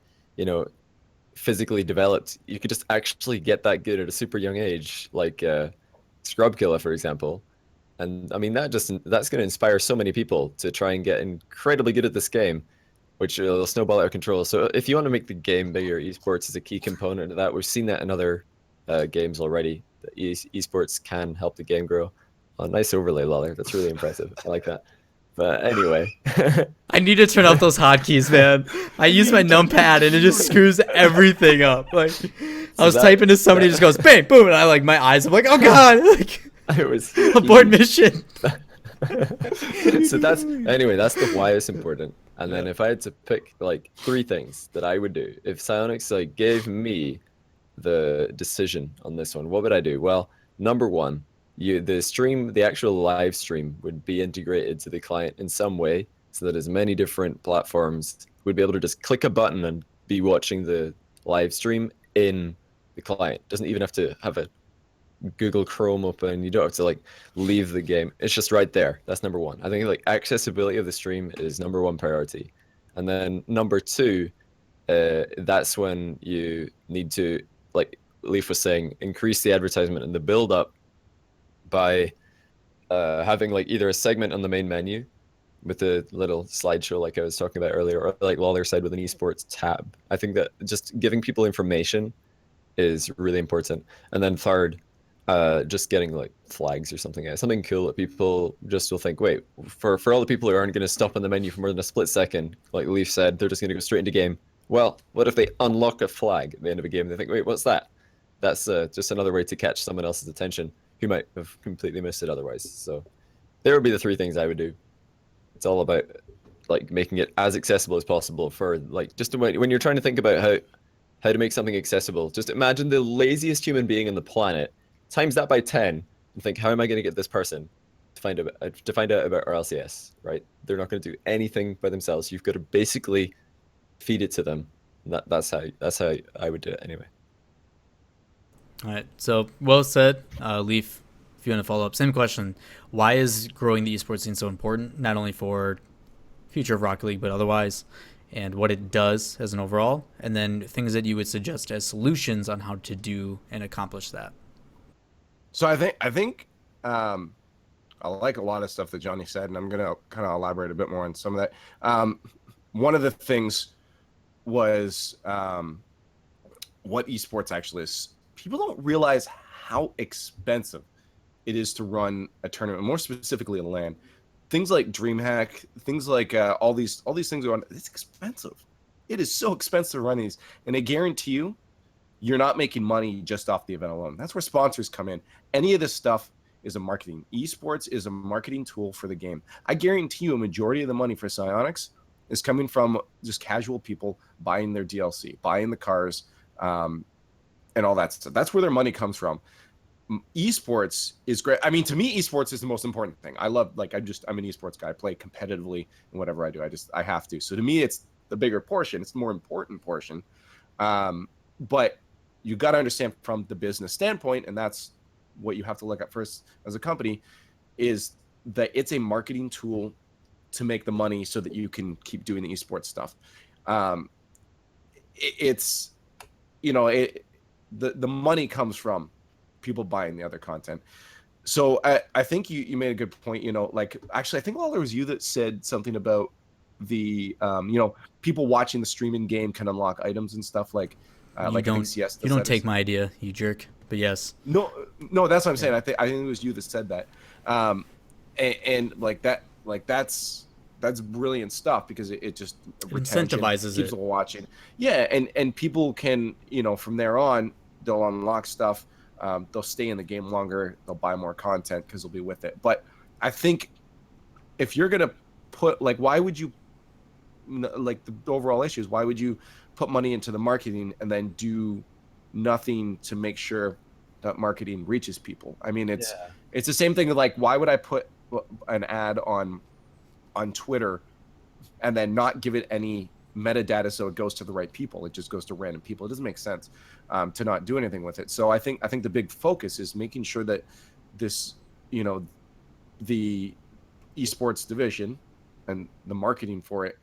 physically developed. You could just actually get that good at a super young age, like Scrub Killer, for example. And I mean, that's going to inspire so many people to try and get incredibly good at this game, which will snowball out of control. So if you want to make the game bigger, esports is a key component of that. We've seen that in other games already. Esports can help the game grow. Oh, nice overlay, Lawler. That's really impressive. I like that. But anyway. I need to turn off those hotkeys, man. I use my numpad and it just screws everything up. Like, I was typing to somebody, just goes bang, boom, and I like my eyes. I'm like, oh god, like I was abort mission. So that's the why it's important. And then if I had to pick like 3 things that I would do if Psyonix like gave me the decision on this one, what would I do? Well, number 1, the actual live stream would be integrated to the client in some way, so that as many different platforms would be able to just click a button and be watching the live stream in the client. Doesn't even have to have a Google Chrome open. You don't have to like leave the game. It's just right there. That's number 1. I think like accessibility of the stream is number 1 priority. And then number 2, that's when you need to, like Leaf was saying, increase the advertisement and the build up by having like either a segment on the main menu with a little slideshow like I was talking about earlier, or like Lawler said, with an esports tab. I think that just giving people information is really important. And then third, just getting like flags or something cool that people just will think, wait, for all the people who aren't going to stop on the menu for more than a split second, like Leaf said, they're just going to go straight into game. Well, what if they unlock a flag at the end of a game and they think, wait, what's that? That's just another way to catch someone else's attention who might have completely missed it otherwise. So there would be the 3 things I would do. It's all about like making it as accessible as possible for like, just when you're trying to think about how to make something accessible, just imagine the laziest human being on the planet, times that by 10, and think, how am I going to get this person to find out about RLCS, right? They're not going to do anything by themselves. You've got to basically feed it to them. That's how I would do it anyway. All right, so well said. Leaf, if you want to follow up, same question. Why is growing the esports scene so important, not only for future of Rocket League, but otherwise, and what it does as an overall, and then things that you would suggest as solutions on how to do and accomplish that? So I think I like a lot of stuff that Johnny said, and I'm going to kind of elaborate a bit more on some of that. One of the things was what esports actually is. People don't realize how expensive it is to run a tournament, more specifically a LAN. Things like DreamHack, things like all these things are on. It's expensive. It is so expensive to run these, and I guarantee you, you're not making money just off the event alone. That's where sponsors come in. Any of this stuff is a marketing. Esports is a marketing tool for the game. I guarantee you, a majority of the money for Psyonix is coming from just casual people buying their DLC, buying the cars, and all that stuff. That's where their money comes from. Esports is great. I mean, to me, esports is the most important thing. I love, like, I'm an esports guy. I play competitively in whatever I do. I have to. So to me, it's the bigger portion. It's the more important portion. but you got to understand from the business standpoint, and that's what you have to look at first as a company, is that it's a marketing tool to make the money so that you can keep doing the esports stuff. It's, the money comes from people buying the other content. So I think you made a good point, like, actually, I think Lawler, was you that said something about the, people watching the streaming game can unlock items and stuff like You I think don't CS you does don't that take my idea, you jerk. But yes. No, that's what I'm saying. I think it was you that said that. And like that's brilliant stuff, because it just Incentivizes keeps it. people watching. Yeah, and people can, from there on, they'll unlock stuff. They'll stay in the game longer. They'll buy more content because they'll be with it. But I think if you're gonna put, like, why would you, like, the overall issue is, why would you put money into the marketing and then do nothing to make sure that marketing reaches people? I mean, it's the same thing. Like, why would I put an ad on Twitter and then not give it any metadata so it goes to the right people? It just goes to random people. It doesn't make sense to not do anything with it. So I think the big focus is making sure that this, the esports division and the marketing for it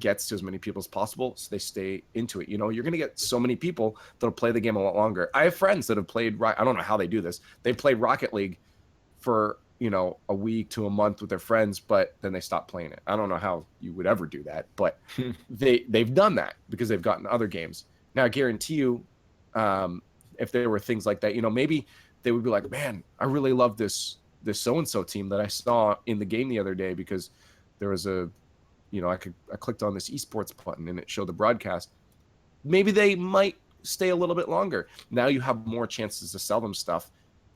gets to as many people as possible, so they stay into it. You're going to get so many people that'll play the game a lot longer. I have friends that have played, I don't know how they do this. They played Rocket League for, a week to a month with their friends, but then they stop playing it. I don't know how you would ever do that, but they've done that because they've gotten other games. Now, I guarantee you, if there were things like that, maybe they would be like, man, I really love this so-and-so team that I saw in the game the other day, because there was I clicked on this esports button and it showed the broadcast. Maybe they might stay a little bit longer. Now you have more chances to sell them stuff,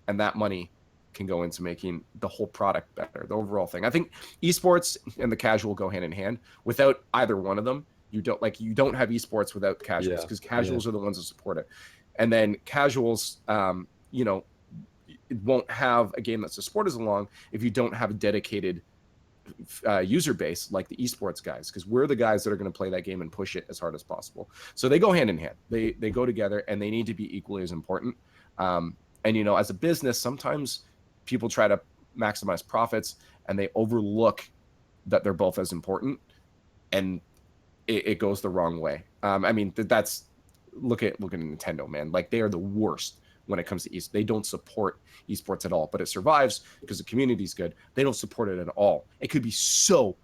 and that money can go into making the whole product better, the overall thing. I think esports and the casual go hand in hand. Without either one of them, you don't have esports without casuals, because casuals are the ones that support it. And then casuals, it won't have a game that's a sport as long if you don't have a dedicated user base like the esports guys, because we're the guys that are going to play that game and push it as hard as possible. So they go hand in hand. They go together, and they need to be equally as important. And as a business, sometimes people try to maximize profits and they overlook that they're both as important, and it goes the wrong way. I mean, that's look at Nintendo, man. Like, they are the worst when it comes to they don't support esports at all, but it survives because the community's good. They don't support it at all. It could be so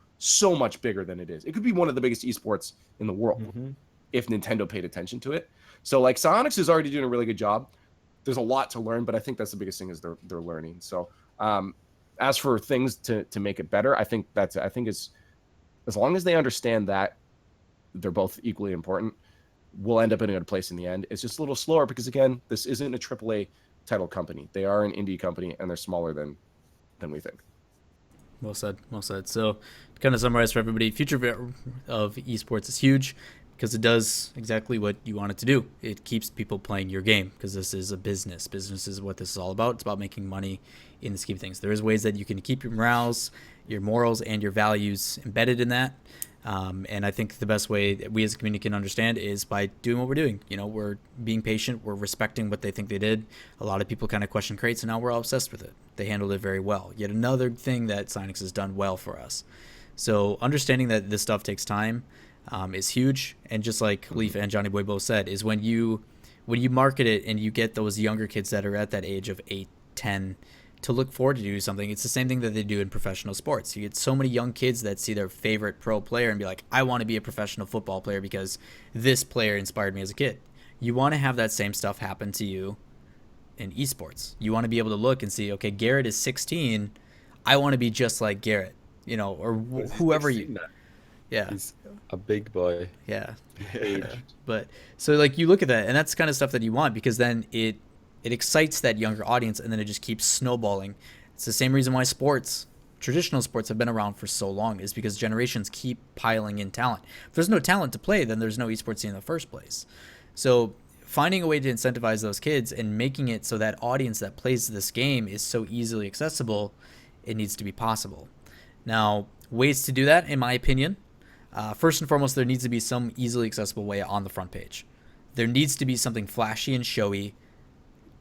much bigger than it is. It could be one of the biggest esports in the world if Nintendo paid attention to it. So, like, Psyonix is already doing a really good job. There's a lot to learn, but I think that's the biggest thing, is they're learning. So as for things to make it better, I think it's, as long as they understand that they're both equally important, we'll end up in a good place in the end. It's just a little slower because, again, this isn't a AAA title company. They are an indie company, and they're smaller than we think. Well said. Well said. So, to kind of summarize for everybody, future of esports is huge because it does exactly what you want it to do. It keeps people playing your game, because this is a business. Business is what this is all about. It's about making money in the scheme of things. There is ways that you can keep your morals, your morals, and your values embedded in that. And I think the best way that we as a community can understand is by doing what we're doing. We're being patient. We're respecting what they think they did. A lot of people kind of question crates, and now we're all obsessed with it. They handled it very well. Yet another thing that Psyonix has done well for us. So understanding that this stuff takes time is huge. And just like Leaf and Johnny Boy both said, is when you market it and you get those younger kids that are at that age of 8, 10, to look forward to do something. It's the same thing that they do in professional sports. You get so many young kids that see their favorite pro player and be like, I want to be a professional football player because this player inspired me as a kid. You want to have that same stuff happen to you in esports. You want to be able to look and see, okay, Garrett is 16. I want to be just like Garrett, or whoever you. Yeah. He's a big boy. Yeah. But so, like, you look at that, and that's the kind of stuff that you want, because then it excites that younger audience, and then it just keeps snowballing. It's the same reason why traditional sports have been around for so long, is because generations keep piling in talent. If there's no talent to play, then there's no esports scene in the first place. So finding a way to incentivize those kids and making it so that audience that plays this game is so easily accessible, it needs to be possible. Now, ways to do that, in my opinion, first and foremost, there needs to be some easily accessible way on the front page. There needs to be something flashy and showy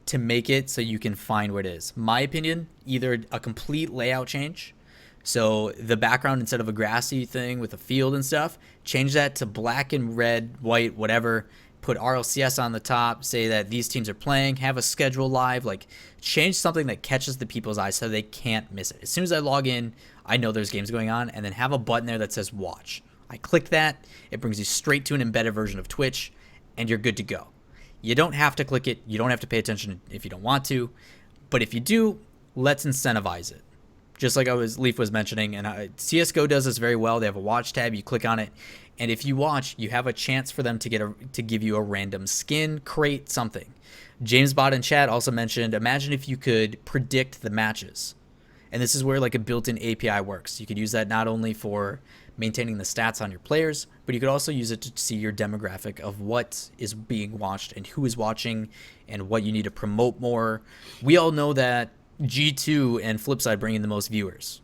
to make it so you can find where it is. My opinion, either a complete layout change. So the background, instead of a grassy thing with a field and stuff, change that to black and red, white, whatever. Put RLCS on the top, say that these teams are playing, have a schedule live, like change something that catches the people's eyes so they can't miss it. As soon as I log in, I know there's games going on, and then have a button there that says watch. I click that, it brings you straight to an embedded version of Twitch, and you're good to go. You don't have to click it, you don't have to pay attention if you don't want to, but if you do, let's incentivize it. Just like Leaf was mentioning, and CSGO does this very well. They have a watch tab, you click on it, and if you watch, you have a chance for them to give you a random skin, crate, something. James Bot in chat also mentioned, imagine if you could predict the matches. And this is where like a built-in API works. You could use that not only for maintaining the stats on your players, but you could also use it to see your demographic of what is being watched and who is watching and what you need to promote more. We all know that G2 and Flipside bring in the most viewers.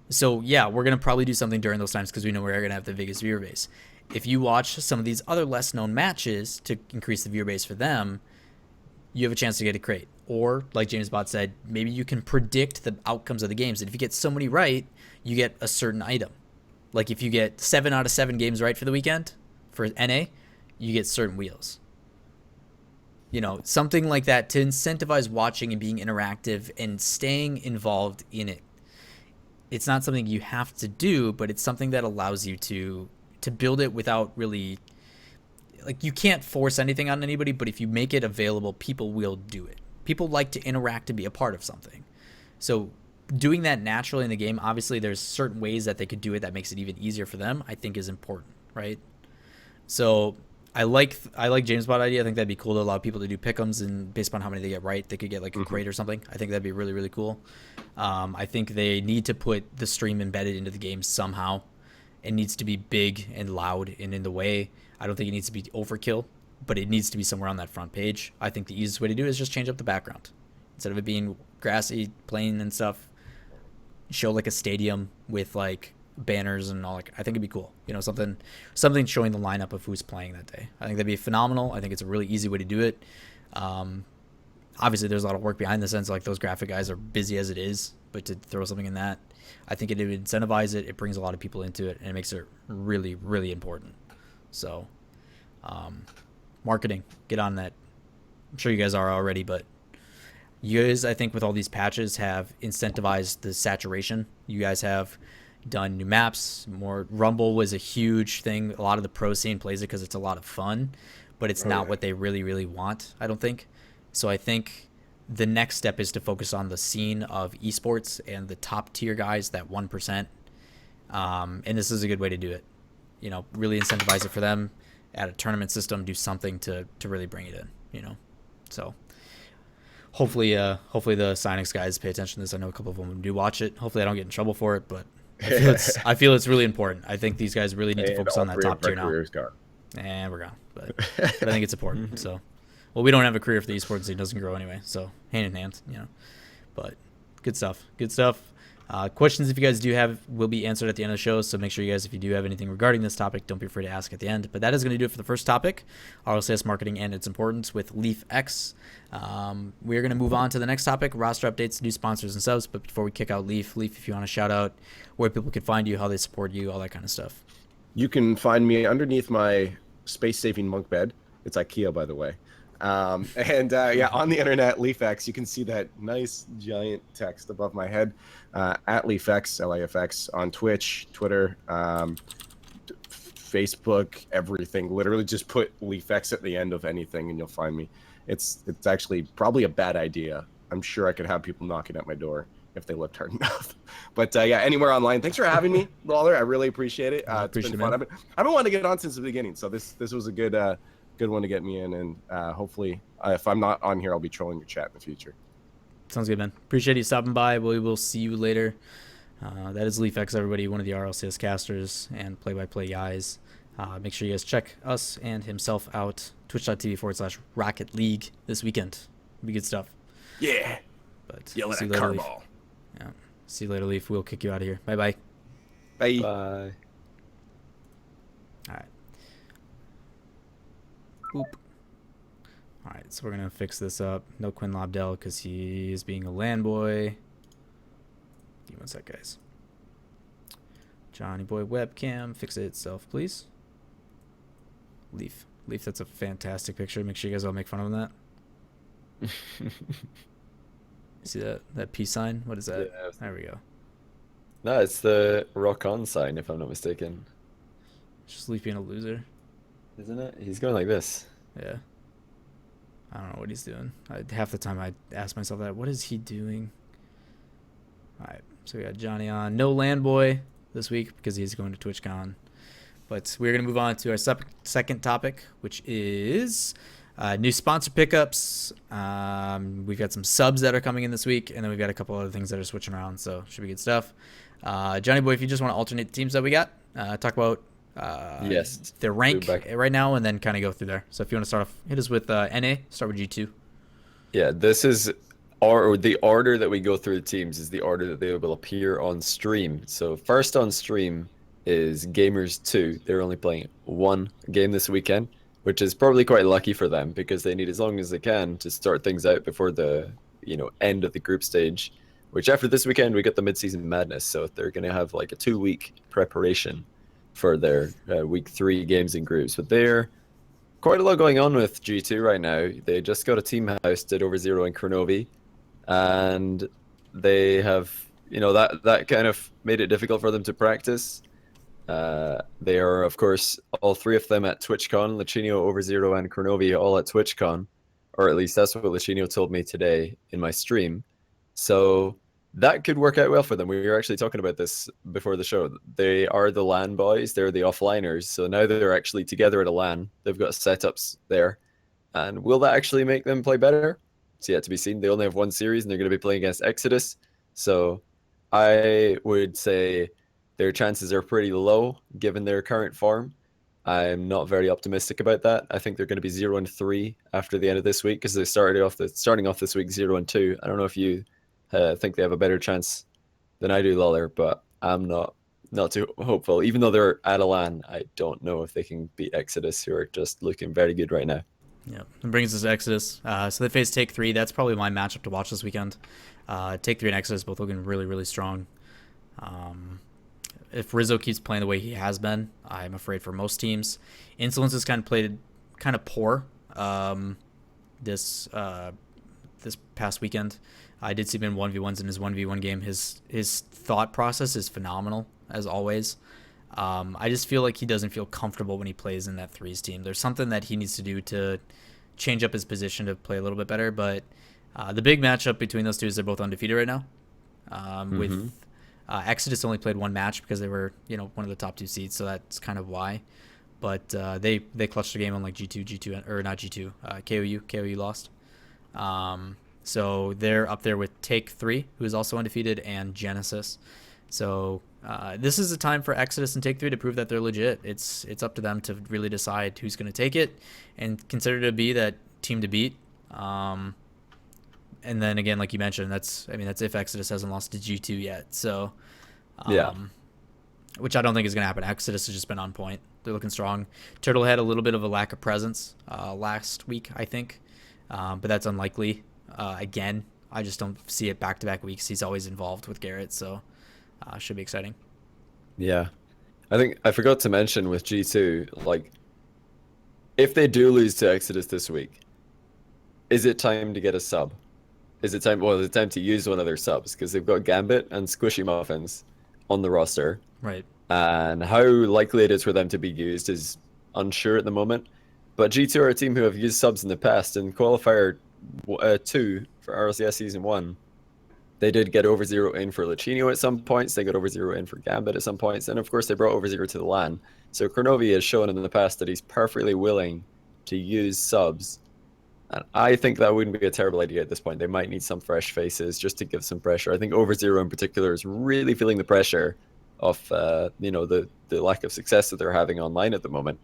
So yeah, we're going to probably do something during those times because we know we're going to have the biggest viewer base. If you watch some of these other less known matches to increase the viewer base for them, you have a chance to get a crate. Or like James Bot said, maybe you can predict the outcomes of the games. And if you get so many right, you get a certain item. Like if you get 7 out of 7 games right for the weekend for NA, you get certain wheels. You know, something like that to incentivize watching and being interactive and staying involved in it. It's not something you have to do, but it's something that allows you to build it without really, like, you can't force anything on anybody, but if you make it available, people will do it. People like to interact and be a part of something. So doing that naturally in the game, obviously there's certain ways that they could do it that makes it even easier for them, I think is important, right? So I like James' Bot idea. I think that'd be cool to allow people to do pick'ems, and based upon how many they get right, they could get like a crate or something. I think that'd be really, really cool. I think they need to put the stream embedded into the game somehow. It needs to be big and loud and in the way. I don't think it needs to be overkill, but it needs to be somewhere on that front page. I think the easiest way to do it is just change up the background. Instead of it being grassy, plain and stuff, show like a stadium with like banners and all. Like, I think it'd be cool. You know, something showing the lineup of who's playing that day. I think that'd be phenomenal. I think it's a really easy way to do it. Obviously, there's a lot of work behind the scenes. Like, those graphic guys are busy as it is, but to throw something in that, I think it would incentivize it. It brings a lot of people into it, and it makes it really, really important. So, marketing, get on that. I'm sure you guys are already, but you guys, I think, with all these patches, have incentivized the saturation. You guys have done new maps. More Rumble was a huge thing. A lot of the pro scene plays it because it's a lot of fun, but it's not what they really, really want, I don't think. So I think the next step is to focus on the scene of esports and the top tier guys, that 1%. And this is a good way to do it. You know, really incentivize it for them, add a tournament system, do something to really bring it in, you know. So hopefully the Sinex guys pay attention to this. I know a couple of them do watch it. Hopefully I don't get in trouble for it, but I feel it's really important. I think these guys really need to focus on that top tier now. And we're gone. But I think it's important. So, well, we don't have a career for the esports scene. It doesn't grow anyway. So hand in hand, you know. But good stuff. Good stuff. Questions, if you guys do have, will be answered at the end of the show. So make sure you guys, if you do have anything regarding this topic, don't be afraid to ask at the end. But that is going to do it for the first topic, RLCS marketing and its importance with Liefx. We're going to move on to the next topic, roster updates, new sponsors and subs. But before we kick out Leaf, if you want to shout out where people can find you, how they support you, all that kind of stuff. You can find me underneath my space-saving monk bed. It's IKEA, by the way. Yeah, on the internet, Liefx, you can see that nice giant text above my head, at Liefx, L-I-F-X, on Twitch, Twitter, Facebook, everything. Literally just put Liefx at the end of anything and you'll find me. It's actually probably a bad idea. I'm sure I could have people knocking at my door if they looked hard enough. But yeah, anywhere online. Thanks for having me, Lawler. I really appreciate it. It's been fun. I've been wanting to get on since the beginning, so this was a good one to get me in, and hopefully if I'm not on here, I'll be trolling your chat in the future. Sounds good, man. Appreciate you stopping by. We will see you later. That is Liefx, everybody, one of the RLCS casters and play-by-play guys. Make sure you guys check us and himself out, twitch.tv/Rocket League this weekend. It'll be good stuff. Yeah. But yell at that car ball. Yeah. See you later, Leaf. We'll kick you out of here. Bye-bye. Bye. Bye. All right. Oop. All right, so we're gonna fix this up. No Quinn Lobdell because he is being a land boy. Give me one sec, guys. Johnny boy webcam, fix it itself, please. Leaf, that's a fantastic picture. Make sure you guys all make fun of him that. See that peace sign? What is that? Yeah. There we go. No, it's the rock on sign, if I'm not mistaken. Just Leaf being a loser. Isn't it? He's going like this. Yeah. I don't know what he's doing. Half the time I ask myself that. What is he doing? All right. So we got Johnny on. No land boy this week because he's going to TwitchCon. But we're going to move on to our second topic, which is new sponsor pickups. We've got some subs that are coming in this week, and then we've got a couple other things that are switching around, so should be good stuff. Johnny boy, if you just want to alternate the teams that we got, talk about Yes. their rank right now, and then kind of go through there. So if you want to start off, hit us with NA, start with G2. Yeah, this is the order that we go through the teams is the order that they will appear on stream. So first on stream is Gamers 2. They're only playing one game this weekend, which is probably quite lucky for them because they need as long as they can to start things out before the end of the group stage, which after this weekend we get the mid-season madness, so they're going to have like a 2-week preparation for their week 3 games in groups. But they're quite a lot going on with G2 right now. They just got a team house, did over 0 in Kronovi, and they have that kind of made it difficult for them to practice. They are, of course, all 3 of them at TwitchCon. Lachinio, over 0, and Kronovi all at TwitchCon, or at least that's what Lachinio told me today in my stream. So that could work out well for them. We were actually talking about this before the show. They are the LAN boys. They're the offliners. So now they're actually together at a LAN. They've got setups there. And will that actually make them play better? It's yet to be seen. They only have one series, and they're going to be playing against Exodus. So I would say their chances are pretty low given their current form. I'm not very optimistic about that. I think they're going to be 0-3 after the end of this week because they starting off this week 0-2. I don't know if you think they have a better chance than I do, Lawler, but I'm not too hopeful. Even though they're at a LAN, I don't know if they can beat Exodus, who are just looking very good right now. Yeah, it brings us to Exodus. So they face Take 3. That's probably my matchup to watch this weekend. Take 3 and Exodus both looking really, really strong. If Rizzo keeps playing the way he has been, I'm afraid for most teams. Insolence has kind of played kind of poor this past weekend. I did see him in 1v1s in his 1v1 game. His thought process is phenomenal, as always. I just feel like he doesn't feel comfortable when he plays in that threes team. There's something that he needs to do to change up his position to play a little bit better. But the big matchup between those two is they're both undefeated right now. With Exodus only played one match because they were one of the top 2 seeds, so that's kind of why. But they clutched the game on like G2 or not G2 KOU lost. So they're up there with Take 3, who is also undefeated, and Genesis. So this is a time for Exodus and Take 3 to prove that they're legit. It's up to them to really decide who's going to take it and consider to be that team to beat. And then again, like you mentioned, that's if Exodus hasn't lost to G2 yet. So which I don't think is going to happen. Exodus has just been on point. They're looking strong. Turtle had a little bit of a lack of presence last week, I think, but that's unlikely. Again, I just don't see it back-to-back weeks. He's always involved with Garrett, so should be exciting. Yeah. I think I forgot to mention with G2, like, if they do lose to Exodus this week, is it time to get a sub? Is it time to use one of their subs? Because they've got Gambit and Squishy Muffins on the roster. Right. And how likely it is for them to be used is unsure at the moment. But G2 are a team who have used subs in the past. In Qualifier 2 for RLCS Season 1, they did get over 0 in for Lachinio at some points. They got over 0 in for Gambit at some points. And of course, they brought over 0 to the LAN. So Kronovi has shown in the past that he's perfectly willing to use subs. And I think that wouldn't be a terrible idea at this point. They might need some fresh faces just to give some pressure. I think over 0 in particular is really feeling the pressure of the lack of success that they're having online at the moment.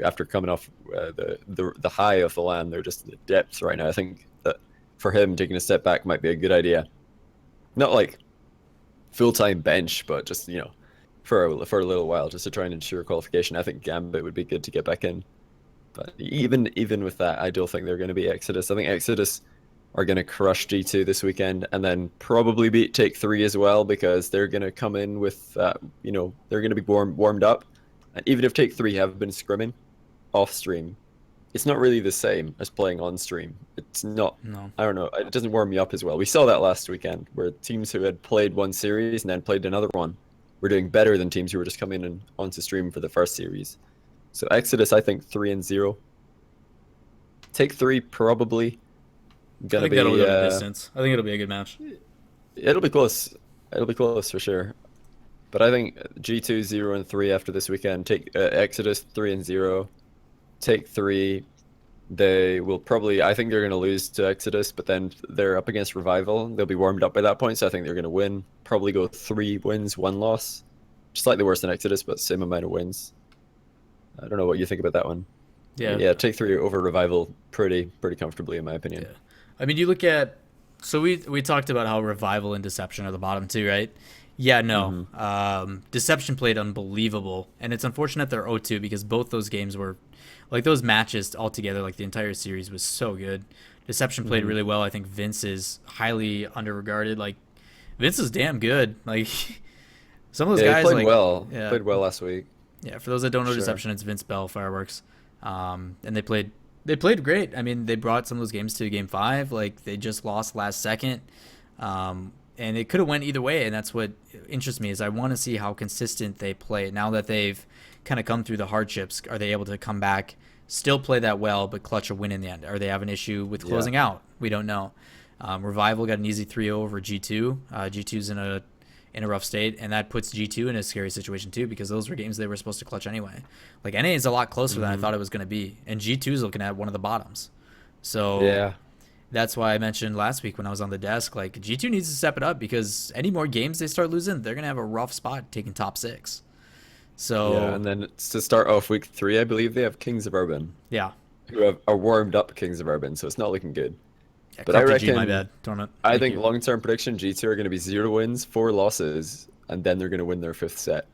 After coming off the high of the LAN, they're just in the depths right now. I think that for him, taking a step back might be a good idea. Not like full-time bench, but just for a little while, just to try and ensure qualification. I think Gambit would be good to get back in. But even with that, I don't think they're going to beat Exodus. I think Exodus are going to crush G2 this weekend, and then probably beat Take 3 as well, because they're going to come in with, they're going to be warmed up. And even if Take 3 have been scrimming off stream, it's not really the same as playing on stream. It's not. No. I don't know. It doesn't warm me up as well. We saw that last weekend, where teams who had played one series and then played another one were doing better than teams who were just coming in onto stream for the first series. So Exodus, I think 3-0. Take 3 probably. I think that'll go the distance. I think it'll be a good match. It'll be close. It'll be close for sure. But I think G2 0-3 after this weekend. Take Exodus 3-0. Take 3. They will probably. I think they're going to lose to Exodus, but then they're up against Revival. They'll be warmed up by that point, so I think they're going to win. Probably go 3 wins, 1 loss. Slightly worse than Exodus, but same amount of wins. I don't know what you think about that one. Yeah. Take 3 over Revival pretty comfortably, in my opinion. Yeah. I mean, you look at. So we talked about how Revival and Deception are the bottom 2, right? Yeah, no. Mm-hmm. Deception played unbelievable, and it's unfortunate they're 0-2 because both those games were, like those matches altogether, like the entire series was so good. Deception played really well. I think Vince is highly underregarded. Like Vince is damn good. Like some of those guys played like well. Yeah, Played well last week. Yeah, for those that don't know Sure. Deception, it's Vince Bell Fireworks, and they played great. I mean, they brought some of those games to Game 5. Like they just lost last second. And it could have went either way, and that's what interests me is I want to see how consistent they play. Now that they've kind of come through the hardships, are they able to come back, still play that well, but clutch a win in the end? Or they have an issue with closing out? We don't know. Revival got an easy 3-0 over G2. G2's in a rough state, and that puts G2 in a scary situation too, because those were games they were supposed to clutch anyway. Like NA is a lot closer than I thought it was going to be, and G2 is looking at one of the bottoms. So Yeah. that's why I mentioned last week when I was on the desk, like G2 needs to step it up, because any more games they start losing, they're gonna have a rough spot taking top 6. So Yeah, and then to start off week 3, I believe they have Kings of Urban, yeah, who are warmed up Kings of Urban, so it's not looking good. But Crafty I G, my reckon- bad tournament. I Thank think you. long-term prediction, G2 are going to be 0 wins, 4 losses, and then they're going to win their 5th set.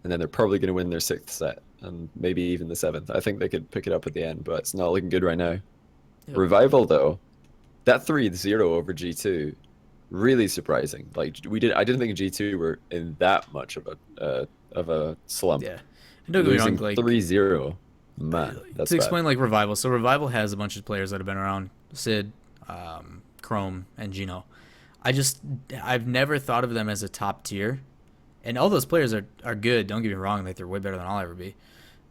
And then they're probably going to win their 6th set, and maybe even the 7th. I think they could pick it up at the end, but it's not looking good right now. Yep. Revival, though, that 3-0 over G2, really surprising. Like I didn't think G2 were in that much of a slump. Yeah, and don't get me wrong, Losing like 3-0, man, that's to bad. explain like Revival. So Revival has a bunch of players that have been around: Sid, Chrome, and Gino. I've never thought of them as a top tier, and all those players are good. Don't get me wrong; like they're way better than I'll ever be.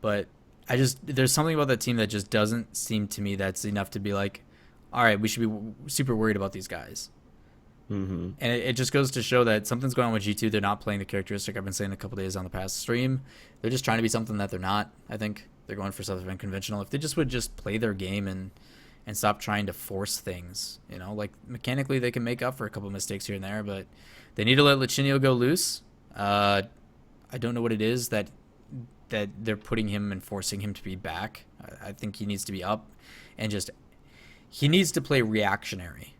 But there's something about that team that just doesn't seem to me that's enough to be like, all right, we should be super worried about these guys. Mm-hmm. And it just goes to show that something's going on with G2. They're not playing the characteristic I've been saying a couple days on the past stream. They're just trying to be something that they're not. I think they're going for something unconventional. If they just would just play their game and stop trying to force things, like mechanically they can make up for a couple mistakes here and there, but they need to let Lichinio go loose. I don't know what it is that they're putting him and forcing him to be back. I think he needs to be up and he needs to play reactionary.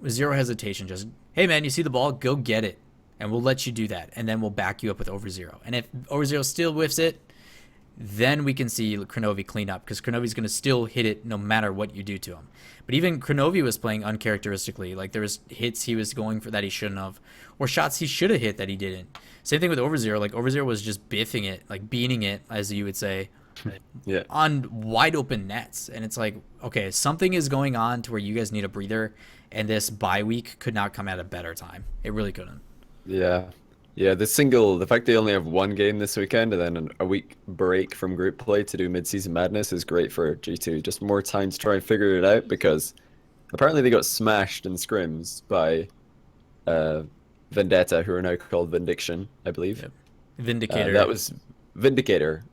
With zero hesitation, just, hey man, you see the ball, go get it, and we'll let you do that, and then we'll back you up with over zero. And if over zero still whiffs it, then we can see Kronovi clean up, because Kronovi's going to still hit it no matter what you do to him. But even Kronovi was playing uncharacteristically. Like there was hits he was going for that he shouldn't have, or shots he should have hit that he didn't. Same thing with over zero. Like over zero was just biffing it, like beating it, as you would say. Yeah. On wide open nets, and it's like, okay, something is going on to where you guys need a breather, and this bye week could not come at a better time. It really couldn't. Yeah. The fact they only have one game this weekend and then a week break from group play to do mid-season madness is great for G2. Just more time to try and figure it out, because apparently they got smashed in scrims by Vendetta, who are now called Vindiction, I believe. Yep. Vindicator. That was Vindicator,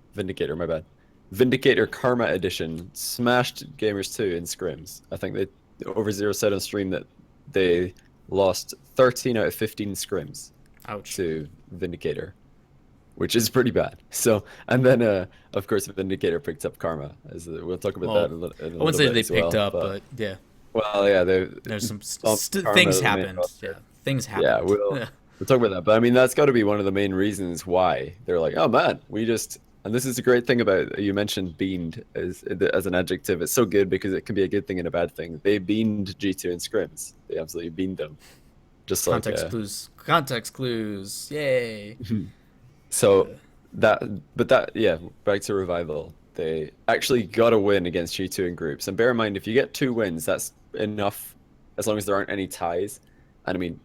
my bad. Vindicator Karma Edition smashed Gamers 2 in scrims. I think they over zero said on stream that they lost 13 out of 15 scrims. Ouch. To Vindicator, which is pretty bad. So, and then of course Vindicator picked up Karma. We'll talk about that in a little bit. I wouldn't say they as picked well, up, but yeah. Well, yeah, There's some Karma things as the main happened. roster. Yeah, things happened. Yeah, we'll talk about that. But I mean, that's got to be one of the main reasons why they're like, oh man, we just And this is the great thing about, you mentioned beaned as an adjective. It's so good because it can be a good thing and a bad thing. They beaned G2 in scrims. They absolutely beaned them. Just like Context clues. Yay. So yeah, back to Revival. They actually got a win against G2 in groups. And bear in mind, if you get 2 wins, that's enough as long as there aren't any ties. And I mean,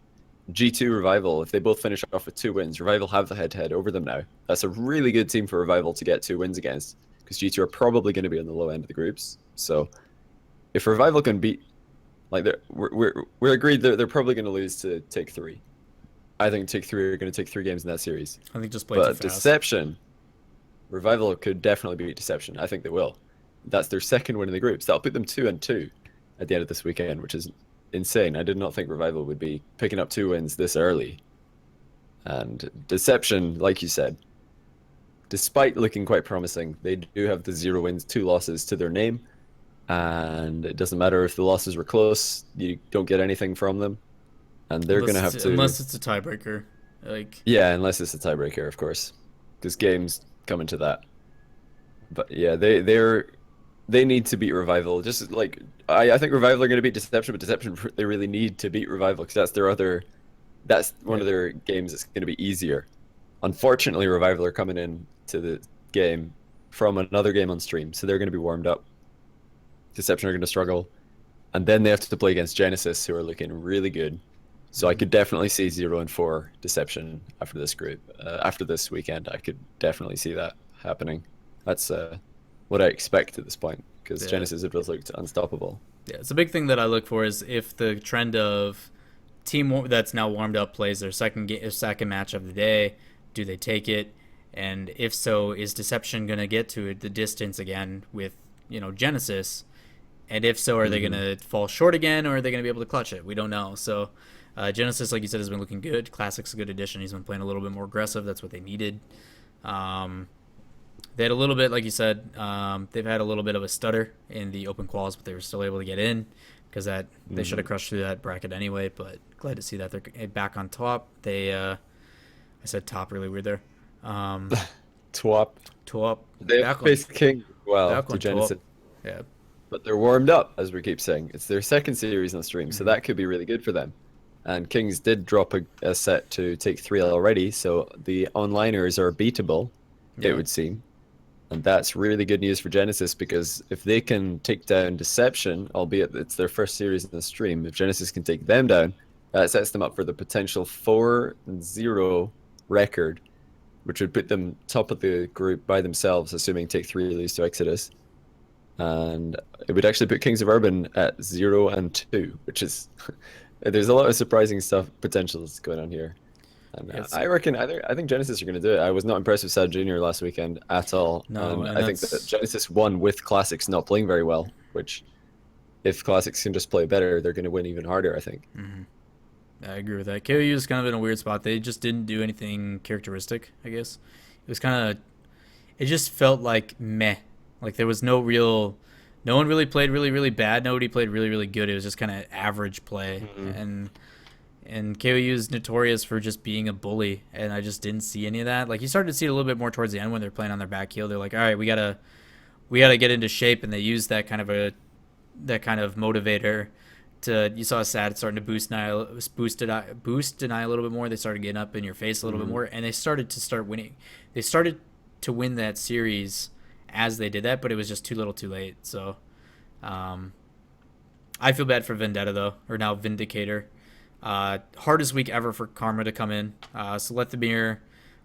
G2 Revival, if they both finish off with 2 wins, Revival have the head-to-head over them now. That's a really good team for Revival to get 2 wins against, because G2 are probably going to be on the low end of the groups. So if Revival can beat, like, we're agreed they're probably going to lose to Take 3. I think Take 3 are going to take 3 games in that series. I think just play too fast. Deception, Revival could definitely beat Deception. I think they will. That's their 2nd win in the groups. That'll put them 2-2 at the end of this weekend, which is insane. I did not think Revival would be picking up 2 wins this early. And Deception, like you said, despite looking quite promising, they do have the 0 wins, 2 losses to their name. And it doesn't matter if the losses were close, you don't get anything from them. And they're going to have to... Unless it's a tiebreaker. Yeah, unless it's a tiebreaker, of course. Because games come into that. But yeah, they need to beat Revival. Just like I think Revival are going to beat Deception, but Deception, they really need to beat Revival because that's one of their games that's going to be easier. Unfortunately, Revival are coming in to the game from another game on stream, so they're going to be warmed up. Deception are going to struggle, and then they have to play against Genesis, who are looking really good. So I could definitely see 0-4 Deception after this group, after this weekend. I could definitely see that happening. That's what I expect at this point, because Genesis have just looked unstoppable. Yeah, it's a big thing that I look for is if the trend of team that's now warmed up plays their second match of the day, do they take it? And if so, is Deception going to get to the distance again with Genesis? And if so, are they going to fall short again, or are they going to be able to clutch it? We don't know. So Genesis, like you said, has been looking good. Classic's a good addition. He's been playing a little bit more aggressive. That's what they needed. They had a little bit, like you said, they've had a little bit of a stutter in the open quals, but they were still able to get in because they should have crushed through that bracket anyway. But glad to see that they're back on top. I said top really weird there. Twop. They faced King to Genesis. Yeah. But they're warmed up, as we keep saying. It's their 2nd series on stream, so that could be really good for them. And Kings did drop a set to Take 3 already, so the onliners are beatable, it would seem. And that's really good news for Genesis, because if they can take down Deception, albeit it's their 1st series in the stream, if Genesis can take them down, that sets them up for the potential 4-0 record, which would put them top of the group by themselves, assuming Take 3 lose to Exodus. And it would actually put Kings of Urban at 0-2, which is... There's a lot of surprising potentials going on here. And I think Genesis are going to do it. I was not impressed with Sad Junior last weekend at all. No, and I think that Genesis won with Classics not playing very well, which if Classics can just play better, they're going to win even harder, I think. I agree with that. KOU is kind of in a weird spot. They just didn't do anything characteristic, I guess. It just felt like meh. Like there was no one really played really, really bad. Nobody played really, really good. It was just kind of average play. And KOU is notorious for just being a bully, and I just didn't see any of that. Like you started to see it a little bit more towards the end when they're playing on their back heel. They're like, all right, we gotta get into shape, and they use that kind of motivator to. You saw Sad starting to boost deny a little bit more. They started getting up in your face a little bit more, and they started to winning. They started to win that series as they did that, but it was just too little too late. So I feel bad for Vendetta though, or now Vindicator. Hardest week ever for Karma to come in. So Lethamir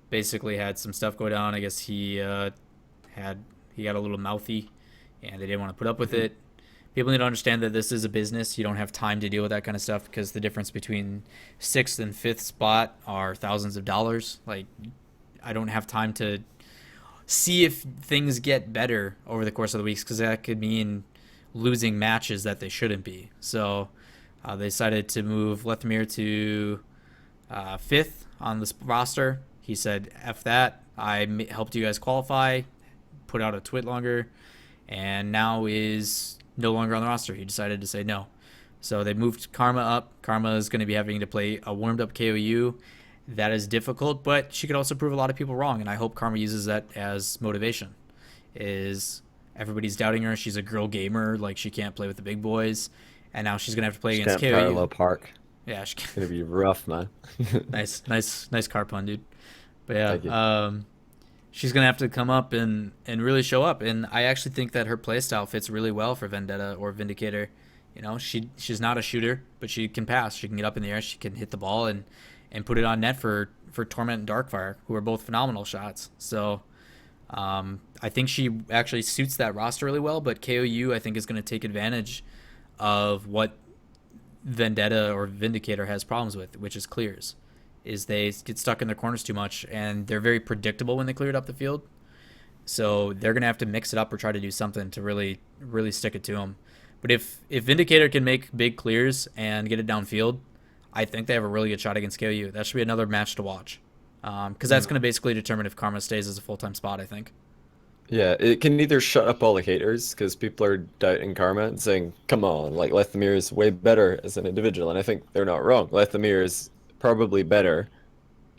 basically had some stuff go down. I guess he got a little mouthy, and they didn't want to put up with it. People need to understand that this is a business. You don't have time to deal with that kind of stuff because the difference between 6th and 5th spot are thousands of dollars. Like, I don't have time to see if things get better over the course of the weeks because that could mean losing matches that they shouldn't be. So they decided to move Lethamir to 5th on this roster. He said, F that. I helped you guys qualify, put out a twit longer, and now is no longer on the roster. He decided to say no. So they moved Karma up. Karma is going to be having to play a warmed-up KOU that is difficult, but she could also prove a lot of people wrong, and I hope Karma uses that as motivation. Is everybody's doubting her? She's a girl gamer, like she can't play with the big boys, and now she's gonna have to play She against can't KOU. parallel park. Yeah, It's gonna be rough, man. nice car pun, dude. But Thank you. yeah, she's gonna have to come up and really show up, and I actually think that her playstyle fits really well for Vendetta or Vindicator. You know, she's not a shooter, but she can pass. She can get up in the air. She can hit the ball and put it on net for Torment and Darkfire, who are both phenomenal shots. So I think she actually suits that roster really well. But KOU, I think, is going to take advantage of what Vendetta or Vindicator has problems with, which is clears. Is they get stuck in their corners too much, and they're very predictable when they clear it up the field. So they're going to have to mix it up or try to do something to really stick it to them. But if Vindicator can make big clears and get it downfield, I think they have a really good shot against KOU. That should be another match to watch, because that's going to basically determine if Karma stays as a full-time spot, I think. Yeah, it can either shut up all the haters because people are doubting Karma and saying, "Come on, like Lethamyr is way better as an individual," and I think they're not wrong. Lethamyr is probably better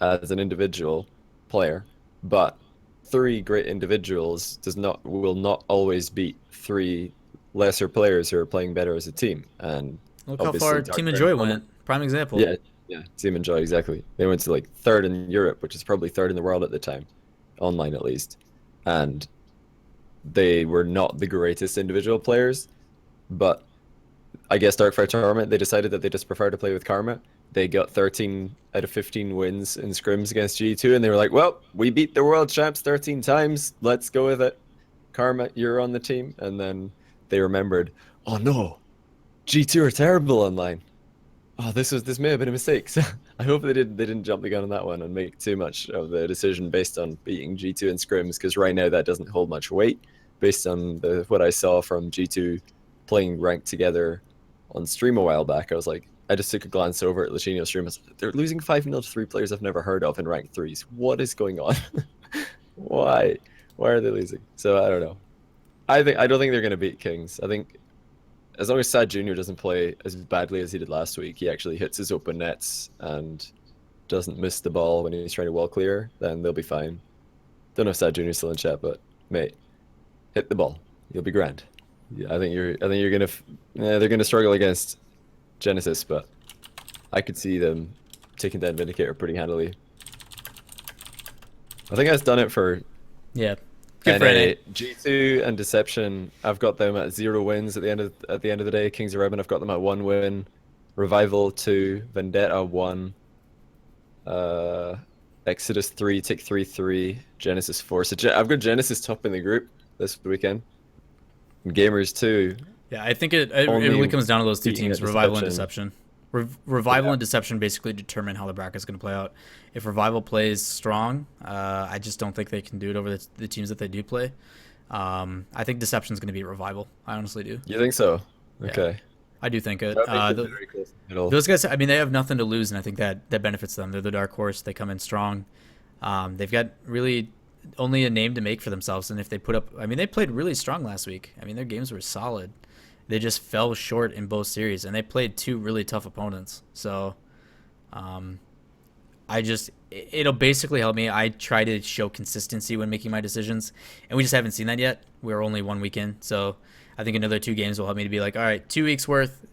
as an individual player, but three great individuals will not always beat three lesser players who are playing better as a team. And Look how obviously far Team Darkfire Enjoy and went. Prime example. Yeah, Team Enjoy, exactly. They went to like third in Europe, which is probably third in the world at the time, online at least. And they were not the greatest individual players, but I guess Darkfire Tournament, they decided that they just prefer to play with Karma. They got 13 out of 15 wins in scrims against G2, and they were like, well, we beat the world champs 13 times. Let's go with it. Karma, you're on the team. And then they remembered, oh no, G2 are terrible online. Oh, this may have been a mistake. So I hope they didn't jump the gun on that one and make too much of the decision based on beating G2 in scrims, because right now that doesn't hold much weight based on what I saw from G2 playing ranked together on stream a while back. I was like, I just took a glance over at Lachinio's stream. I was like, they're losing 5-0 to three players I've never heard of in ranked threes. What is going on? Why are they losing? So I don't know. I don't think they're going to beat Kings. I think as long as Sad Jr. doesn't play as badly as he did last week, he actually hits his open nets and doesn't miss the ball when he's trying to wall clear, then they'll be fine. Don't know if Sad Jr. is still in chat, but mate, hit the ball. You'll be grand. Yeah, I think you're gonna. They're gonna struggle against Genesis, but I could see them taking down Vindicator pretty handily. I think I've done it for Good for NA. G2 and Deception. I've got them at 0 wins at the end of the day. Kings of Rebel, I've got them at 1 win. Revival 2, Vendetta 1. Exodus 3, Tick 3 3, Genesis 4. So I've got Genesis top in the group this weekend. And Gamers 2. Yeah, I think it really comes down to those two teams, Revival and Deception. Revival and Deception basically determine how the bracket's going to play out. If Revival plays strong, I just don't think they can do it over the teams that they do play. I think Deception's going to beat Revival. I honestly do. You think so? Okay. Yeah, I do think it. Very close in the middle. Those guys, I mean, they have nothing to lose, and I think that benefits them. They're the dark horse. They come in strong. They've got really only a name to make for themselves, and if they put up, I mean, they played really strong last week. I mean, their games were solid. They just fell short in both series, and they played two really tough opponents. So, it'll basically help me. I try to show consistency when making my decisions, and we just haven't seen that yet. We're only 1 week in, so I think another 2 games will help me to be like, all right, 2 weeks worth.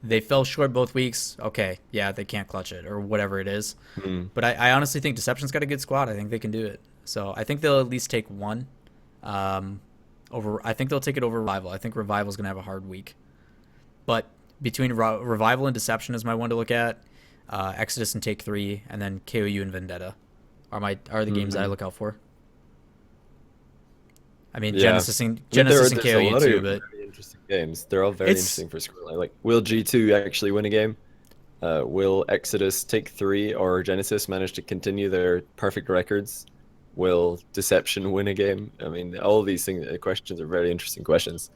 They fell short both weeks. Okay, yeah, they can't clutch it or whatever it is. Mm-hmm. But I honestly think Deception's got a good squad. I think they can do it. So I think they'll at least take one. I think they'll take it over Revival. I think Revival's going to have a hard week. But between Revival and Deception is my one to look at. Exodus and Take 3, and then KOU and Vendetta are the games that I look out for. I mean, Genesis and KOU too, but very interesting games. They're all very interesting for scoreline. Like, will G2 actually win a game? Will Exodus, Take 3, or Genesis manage to continue their perfect records? Will Deception win a game? I mean, all of these questions are very interesting questions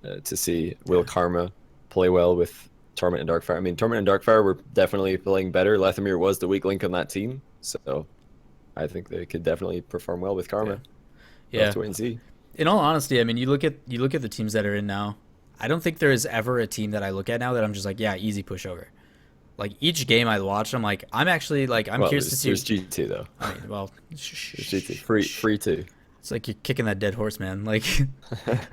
to see. Will Karma play well with Torment and Darkfire? I mean, Torment and Darkfire were definitely playing better. Lethamyr was the weak link on that team, so I think they could definitely perform well with Karma. Yeah. We'll have to wait and see. In all honesty, I mean, you look at the teams that are in now. I don't think there is ever a team that I look at now that I'm just like, yeah, easy pushover. like each game I watch, I'm like, I'm actually like, I'm Well, curious to see. there's G2 though. I mean, well, There's G2 free too. it's like you're kicking that dead horse, man. Like,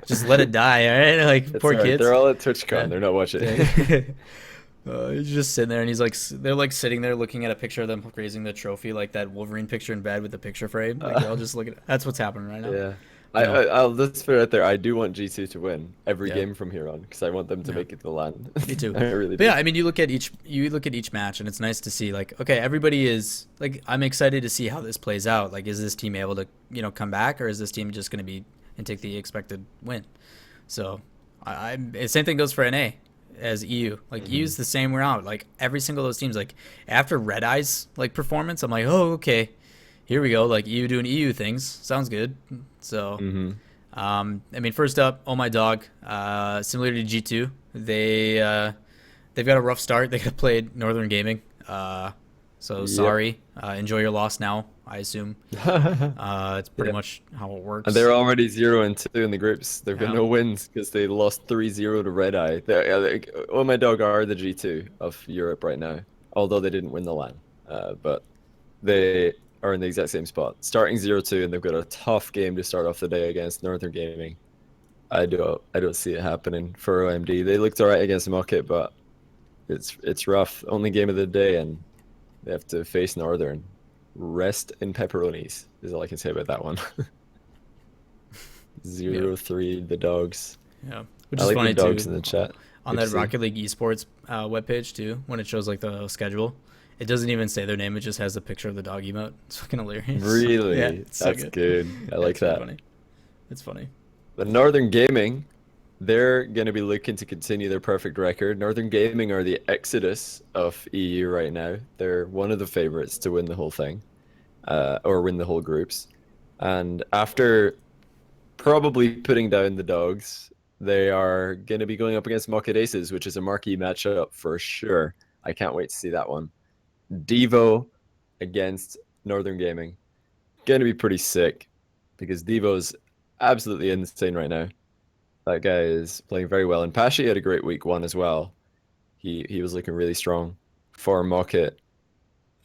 just let it die, all right? Like, It's poor all right. kids. They're all at TwitchCon. Yeah. They're not watching. He's just sitting there, and he's like, they're like sitting there looking at a picture of them raising the trophy, like that Wolverine picture in bed with the picture frame. Like, they're all just looking. That's what's happening right now. Yeah. No. I'll let's put it out there. I do want G2 to win every Yeah. game from here on because I want them to make it to the LAN. Me too. I really But do. yeah, I mean, you look at each match, and it's nice to see like, okay, everybody is like, I'm excited to see how this plays out. Like, is this team able to come back, or is this team just going to be and take the expected win? So, same thing goes for NA as EU. Like EU's the same route. Like every single of those teams, like after Red Eye's like performance, I'm like, oh, okay, here we go. Like EU doing EU things, sounds good. So. I mean, first up, Oh My Dog, similar to G2, they've got a rough start. They got to play Northern Gaming. So Yep. sorry. Enjoy your loss now, I assume. It's pretty much how it works. And they're already 0-2 in the groups. There've been Yeah. no wins because they lost 3-0 to Red Eye. Oh My Dog are the G2 of Europe right now, although they didn't win the LAN. But they are in the exact same spot, starting 0-2, and they've got a tough game to start off the day against Northern Gaming. I don't see it happening for OMD. They looked alright against Mucket, but it's rough. Only game of the day, and they have to face Northern. Rest in pepperonis is all I can say about that one. 0-3 the dogs. Yeah, which I is like funny the dogs too. in the chat. On Good that to see. Rocket League esports webpage too, when it shows like the schedule, it doesn't even say their name. It just has a picture of the dog emote. It's fucking hilarious. Really? Yeah, it's so That's good. I like it's really that. Funny. It's funny. The Northern Gaming, they're going to be looking to continue their perfect record. Northern Gaming are the exodus of EU right now. They're one of the favorites to win the whole thing, or win the whole groups. And after probably putting down the dogs, they are going to be going up against Mucket Aces, which is a marquee matchup for sure. I can't wait to see that one. Devo against Northern Gaming. Going to be pretty sick because Devo's absolutely insane right now. That guy is playing very well. And Pashi had a great week one as well. He was looking really strong for Mucket.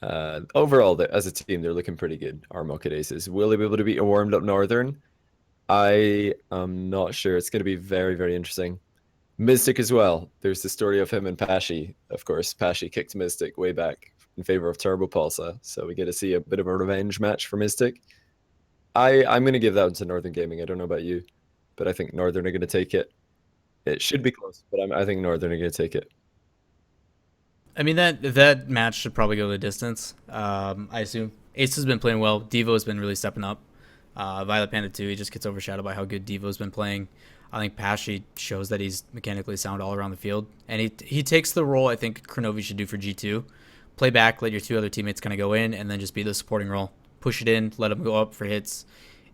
Overall, as a team, they're looking pretty good, our Mucket Aces. Will they be able to beat a warmed up Northern? I am not sure. It's going to be very, very interesting. Mystic as well. There's the story of him and Pashi. Of course, Pashi kicked Mystic way back in favor of Turbo Pulsar. So we get to see a bit of a revenge match for Mystic. I'm going to give that one to Northern Gaming. I don't know about you, but I think Northern are going to take it. It should be close, but I think Northern are going to take it. I mean, that match should probably go the distance. I assume Ace has been playing well. Devo has been really stepping up. Violet Panda 2, he just gets overshadowed by how good Devo's been playing. I think Pashi shows that he's mechanically sound all around the field, and he takes the role I think Kronovi should do for G2. Play back, let your two other teammates kind of go in, and then just be the supporting role. Push it in, let them go up for hits,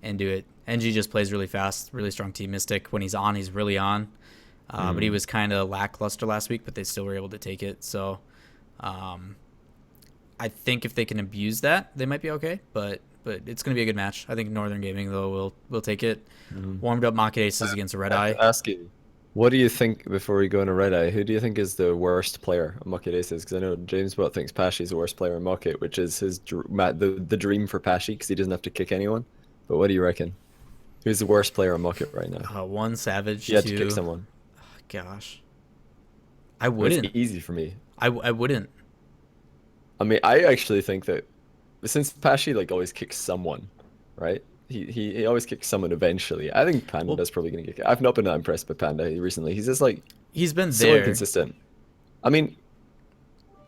and do it. NG just plays really fast, really strong team. Mystic, when he's on, he's really on. But he was kind of lackluster last week, but they still were able to take it. So I think if they can abuse that, they might be okay. But it's going to be a good match. I think Northern Gaming, though, will take it. Warmed up Mucket Aces against a Red Eye. Ask you, what do you think before we go into Red Eye? Who do you think is the worst player on Mucket Aces? Because I know James Bott thinks Pashi's the worst player in Mucket, which is the dream for Pashi because he doesn't have to kick anyone. But what do you reckon? Who's the worst player on Mucket right now? One Savage, He had two. to kick someone. Gosh, I wouldn't. It's easy for me. I wouldn't. I mean, I actually think that since Pashi like always kicks someone, right? He always kicks someone eventually. I think Panda's probably gonna kick it. I've not been that impressed by Panda recently. He's just like He's been so there. inconsistent. I mean,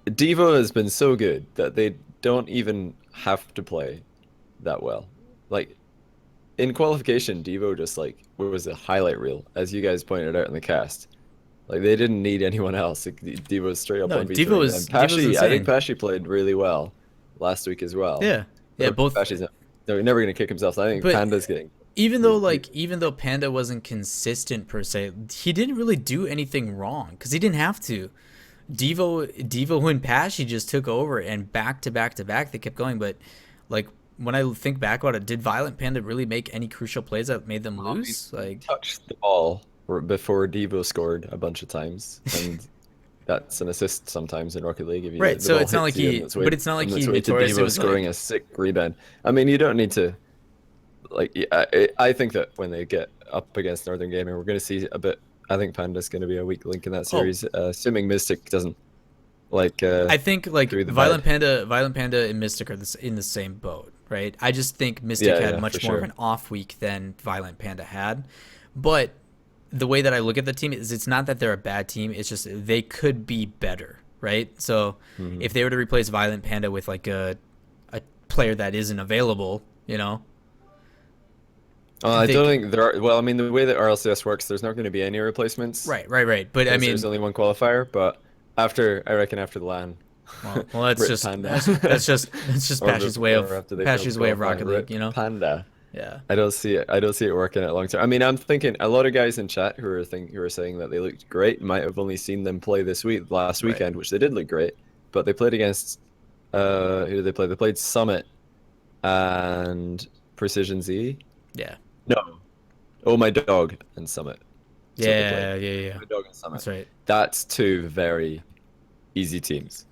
Devo has been so good that they don't even have to play that well. Like in qualification, Devo just like was a highlight reel, as you guys pointed out in the cast. Like they didn't need anyone else. Like, Devo was straight up No, on Devo was- and Devo's Pashi. I think insane. Pashi played really well last week as well. Yeah, yeah. Both. Pashi's they're never gonna kick himself. So I think But- Panda's getting. Even though Panda wasn't consistent per se, he didn't really do anything wrong because he didn't have to. Devo and Pashi just took over and back to back to back they kept going. But like when I think back about it, did Violent Panda really make any crucial plays that made them lose? Like Touched the ball before Devo scored a bunch of times, and that's an assist sometimes in Rocket League. If you, Right, the so ball it's not hits like you he, on its way- but it's not like on he its way to notoriously Devo was scoring like, a sick rebound. I mean, you don't need to. Like, I think that when they get up against Northern Gaming, we're going to see a bit. I think Panda's going to be a weak link in that series, assuming Mystic doesn't like. I think like through the Violent Panda, and Mystic are in the same boat, right? I just think Mystic Yeah, had yeah, much for more of sure. an off week than Violent Panda had, but the way that I look at the team is it's not that they're a bad team; it's just they could be better, right? So Mhm. if they were to replace Violent Panda with like a player that isn't available, you know, I they don't c- think there are. Well, I mean, the way that RLCS works, there's not going to be any replacements right. But I because there's mean, only one qualifier. But I reckon after the LAN, well, that's Rip just Panda. that's just Pash's way or of after they fail to Rocket qualify, League, Rip you know? Panda. Yeah. I don't see it. I don't see it working out long term. I mean, I'm thinking a lot of guys in chat who are saying that they looked great might have only seen them play last Right. weekend, which they did look great, but they played against who did they play? They played Summit and Precision Z. Yeah. No, Oh My Dog and Summit. So they Yeah, played yeah. Oh My Dog and Summit. That's right. That's two very easy teams.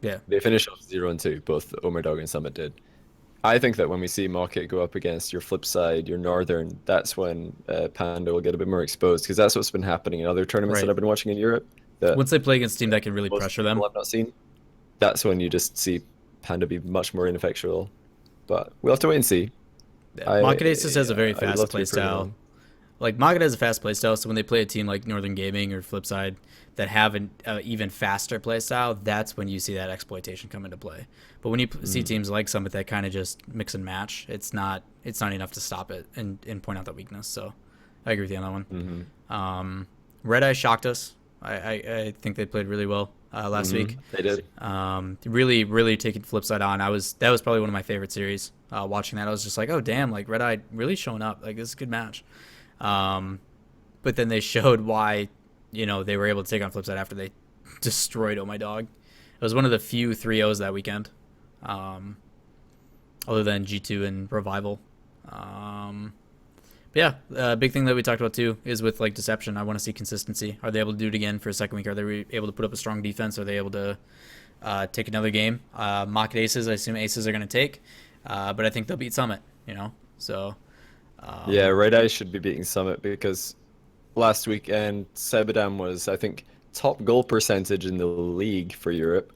Yeah. They finished off 0-2, both Omerdog and Summit did. I think that when we see Mocket go up against your flip side, your Northern, that's when Panda will get a bit more exposed because that's what's been happening in other tournaments Right. that I've been watching in Europe. That Once they play against a team that can really most pressure them. people I've not seen. That's when you just see Panda be much more ineffectual. But we'll have to wait and see. Yeah. Market Aces has a very I'd fast love to be play proven style. wrong. Like Market has a fast play style, so when they play a team like Northern Gaming or Flipside that have an even faster play style, that's when you see that exploitation come into play. But when you see teams like Summit that kind of just mix and match, it's not enough to stop it and point out that weakness. So I agree with you on that one. Red Eye shocked us. I think they played really well last week. They did. Really taking Flipside on. That was probably one of my favorite series. Watching that, I was just like, oh damn, like Red Eye really showing up. Like this is a good match. But then they showed why, they were able to take on Flipside after they destroyed Oh My Dog. It was one of the few 3-0s that weekend, other than G2 and Revival. But yeah, big thing that we talked about too is with like Deception. I want to see consistency. Are they able to do it again for a second week? Are they able to put up a strong defense? Are they able to take another game? Mock Aces, I assume Aces are going to take, but I think they'll beat Summit. So. Yeah, Red Eye should be beating Summit because last weekend Sebadam was, I think, top goal percentage in the league for Europe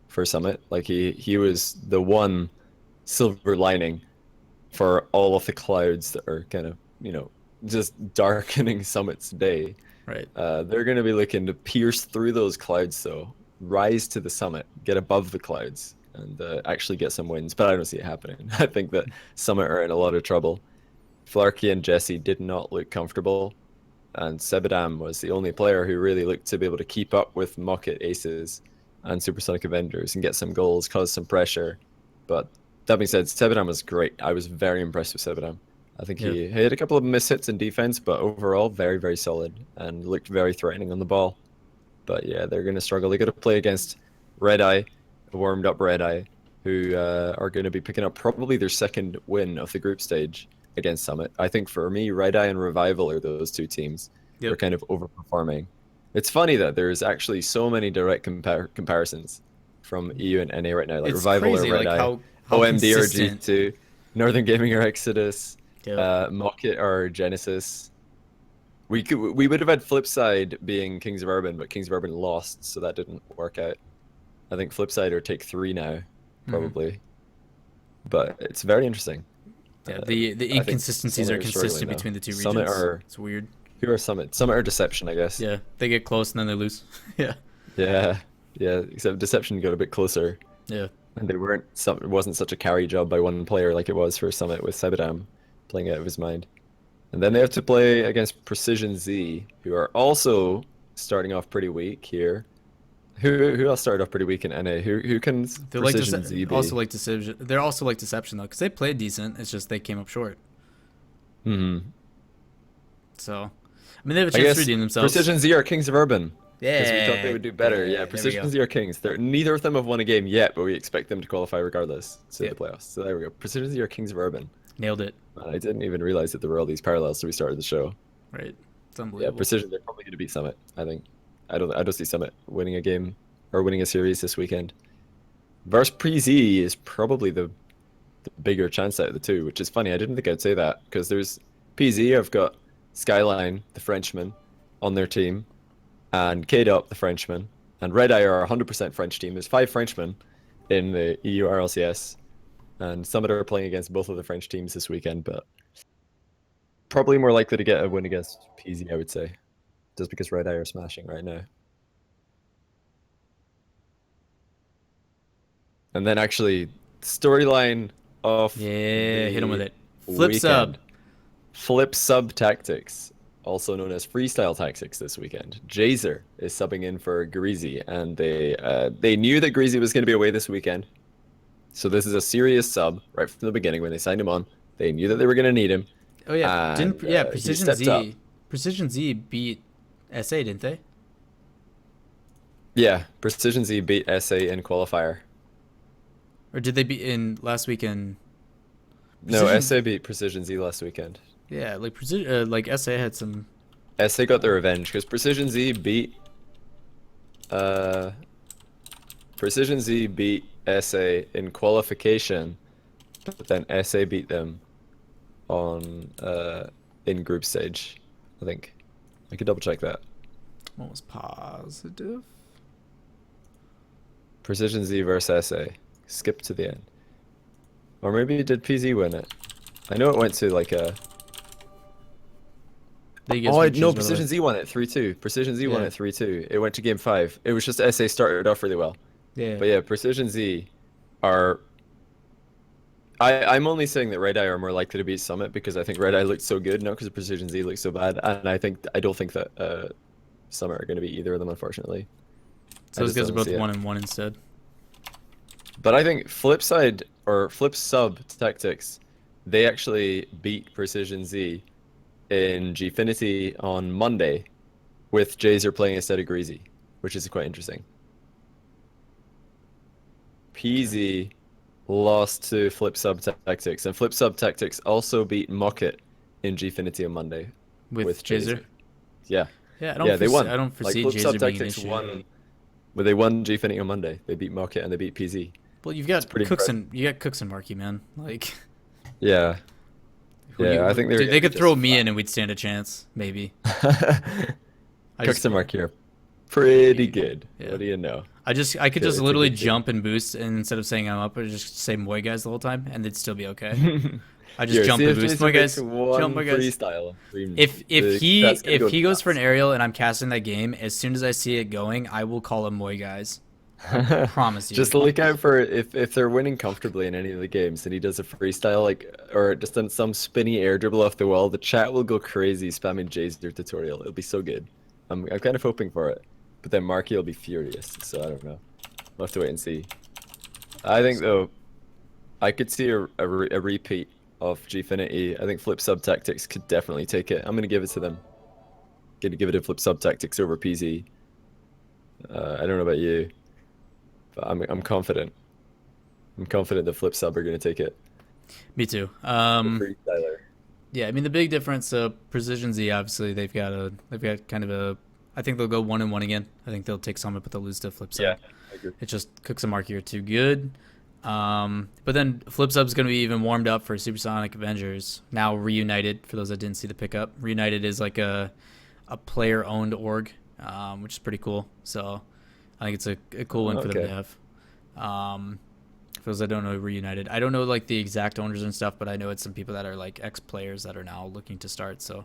for Summit. Like he was the one silver lining for all of the clouds that are kind of, just darkening Summit's day. Right. They're going to be looking to pierce through those clouds, though, rise to the summit, get above the clouds, and actually get some wins. But I don't see it happening. I think that Summit are in a lot of trouble. Flarky and Jesse did not look comfortable, and Sebadam was the only player who really looked to be able to keep up with Mocket Aces and Supersonic Avengers and get some goals, cause some pressure. But that being said, Sebadam was great. I was very impressed with Sebadam. I think he had a couple of mishits in defense, but overall very, very solid and looked very threatening on the ball. But yeah, they're going to struggle. They got to play against Red Eye, a warmed up Red Eye, who are going to be picking up probably their second win of the group stage against Summit. I think for me, Red Eye and Revival are those two teams who are kind of overperforming. It's funny that there's actually so many direct comparisons from EU and NA right now. Like It's Revival crazy, or Red like Eye, how OMD or consistent. G2, Northern Gaming or Exodus, Yeah. Mocket or Genesis. We would have had Flipside being Kings of Urban, but Kings of Urban lost, so that didn't work out. I think Flipside are take 3 now, probably. But it's very interesting. Yeah, the I think inconsistencies Summit are struggling consistent now. between the two Summit regions. It's weird. Who are Summit? Summit or Deception, I guess. Yeah, they get close and then they lose. Yeah. Yeah. Except Deception got a bit closer, Yeah. and it wasn't such a carry job by one player like it was for Summit with Sebadam playing out of his mind. And then they have to play against Precision Z, who are also starting off pretty weak here. Who else started off pretty weak in NA? Who can They're like Precision Z be? also like Deception. They're also like Deception though, because they played decent. It's just they came up short. So, I mean, they have a chance to redeem themselves. Precision Z are Kings of Urban. Yeah. Because we thought they would do better. Yeah, Yeah, there we Precision go. Z are Kings. Neither of them have won a game yet, but we expect them to qualify regardless to Yeah. the playoffs. So there we go. Precision Z are Kings of Urban. Nailed it. Man, I didn't even realize that there were all these parallels, so we started the show. Right. It's Yeah, unbelievable. Precision, they're probably going to beat Summit, I think. I don't see Summit winning a game or winning a series this weekend. Versus PZ is probably the bigger chance out of the two, which is funny. I didn't think I'd say that because there's PZ. I've got Skyline, the Frenchman, on their team, and K-Dop, the Frenchman, and Red Eye are a 100% French team. There's 5 Frenchmen in the EU RLCS, and Summit are playing against both of the French teams this weekend, but probably more likely to get a win against PZ, I would say, just because Red Eye are smashing right now. And then actually, storyline of Yeah, hit him with it. Flip sub. Flip sub tactics, also known as freestyle tactics, this weekend. Jazer is subbing in for Greasy, and they knew that Greasy was going to be away this weekend. So this is a serious sub right from the beginning when they signed him on. They knew that they were going to need him. Oh yeah, and, Precision Z. Precision Z beat SA, didn't they? Yeah, Precision Z beat SA in qualifier. Or did they beat in last weekend? No, SA beat Precision Z last weekend. Yeah, like Precision, like SA had some. SA got the revenge because Precision Z beat SA in qualification, but then SA beat them on in group stage, I think. I could double check that. What was positive? Precision Z versus SA. Skip to the end. Or maybe did PZ win it? I know it went to like a... No, Precision Z won it 3-2. Precision Z won it 3-2. It went to game 5. It was just SA started off really well. Yeah. But yeah, Precision Z are... I'm only saying that Red Eye are more likely to beat Summit because I think Red Eye looked so good, not because Precision Z looked so bad. And I don't think that Summit are going to be either of them, unfortunately. So those guys are both 1-1 instead. But I think Flip Side or Flip Sub Tactics, they actually beat Precision Z in Gfinity on Monday with Jazer playing instead of Greasy, which is quite interesting. PZ lost to Flip Sub Tactics, and Flip Sub Tactics also beat Mocket in Gfinity on Monday with Jazer. Yeah. Yeah, they won. I don't foresee Flip Sub Jazer being an Tactics issue. won. Well, they won Gfinity on Monday. They beat Mocket and they beat PZ. Well, you've got Cooks and Marky, man. Like. Yeah. I think they could throw me in and we'd stand a chance, maybe. Cooks and Marky are pretty good. Yeah. What do you know? I could just literally jump and boost, and instead of saying I'm up, I just say Moy guys the whole time, and they'd still be okay. I just jump and boost Moy guys. Jump Moy guys. Freestyle. If he goes for an aerial and I'm casting that game, as soon as I see it going, I will call him Moy guys. I promise you. Just look out for if they're winning comfortably in any of the games and he does a freestyle or just some spinny air dribble off the wall, the chat will go crazy spamming Jazer tutorial. It'll be so good. I'm kind of hoping for it. But then Marky will be furious, so I don't know. We'll have to wait and see. I think though, I could see a repeat of Gfinity. I think Flip Sub Tactics could definitely take it. I'm gonna give it to them. Gonna give it to Flip Sub Tactics over PZ. I don't know about you, but I'm confident. I'm confident that Flip Sub are gonna take it. Me too. Yeah, I mean the big difference, Precision Z, obviously they've got kind of a. I think they'll go 1-1 again. I think they'll take Summit, but they'll lose to Flip Sub. Yeah, I agree. It's just Cooks and Marky are too good. But then Flip Sub's going to be even warmed up for Supersonic Avengers. Now Reunited, for those that didn't see the pickup. Reunited is like a player-owned org, which is pretty cool. So I think it's a cool win for them to have. For those that don't know Reunited, I don't know like the exact owners and stuff, but I know it's some people that are like ex-players that are now looking to start. So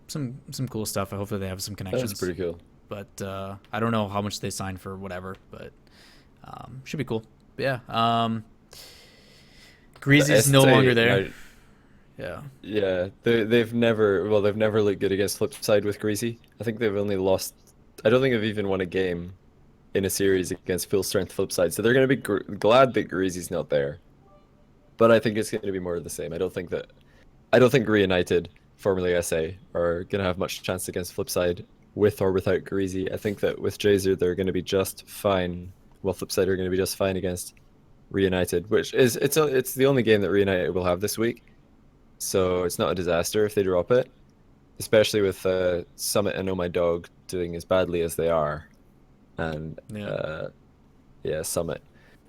some cool stuff. Hopefully they have some connections. That's pretty cool. But I don't know how much they signed for whatever, but should be cool. But yeah, Greasy's no longer there. Yeah, they've never looked good against Flipside with Greasy. I think they've only lost. I don't think they've even won a game in a series against full strength Flipside. So they're going to be glad that Greasy's not there. But I think it's going to be more of the same. I don't think Reunited, formerly SA, are going to have much chance against Flipside with or without Greasy. I think that with Jazer they're going to be just fine. Well, Flipside are going to be just fine against Reunited, which is it's the only game that Reunited will have this week. So it's not a disaster if they drop it. especially with Summit and Oh My Dog doing as badly as they are, and yeah, Summit.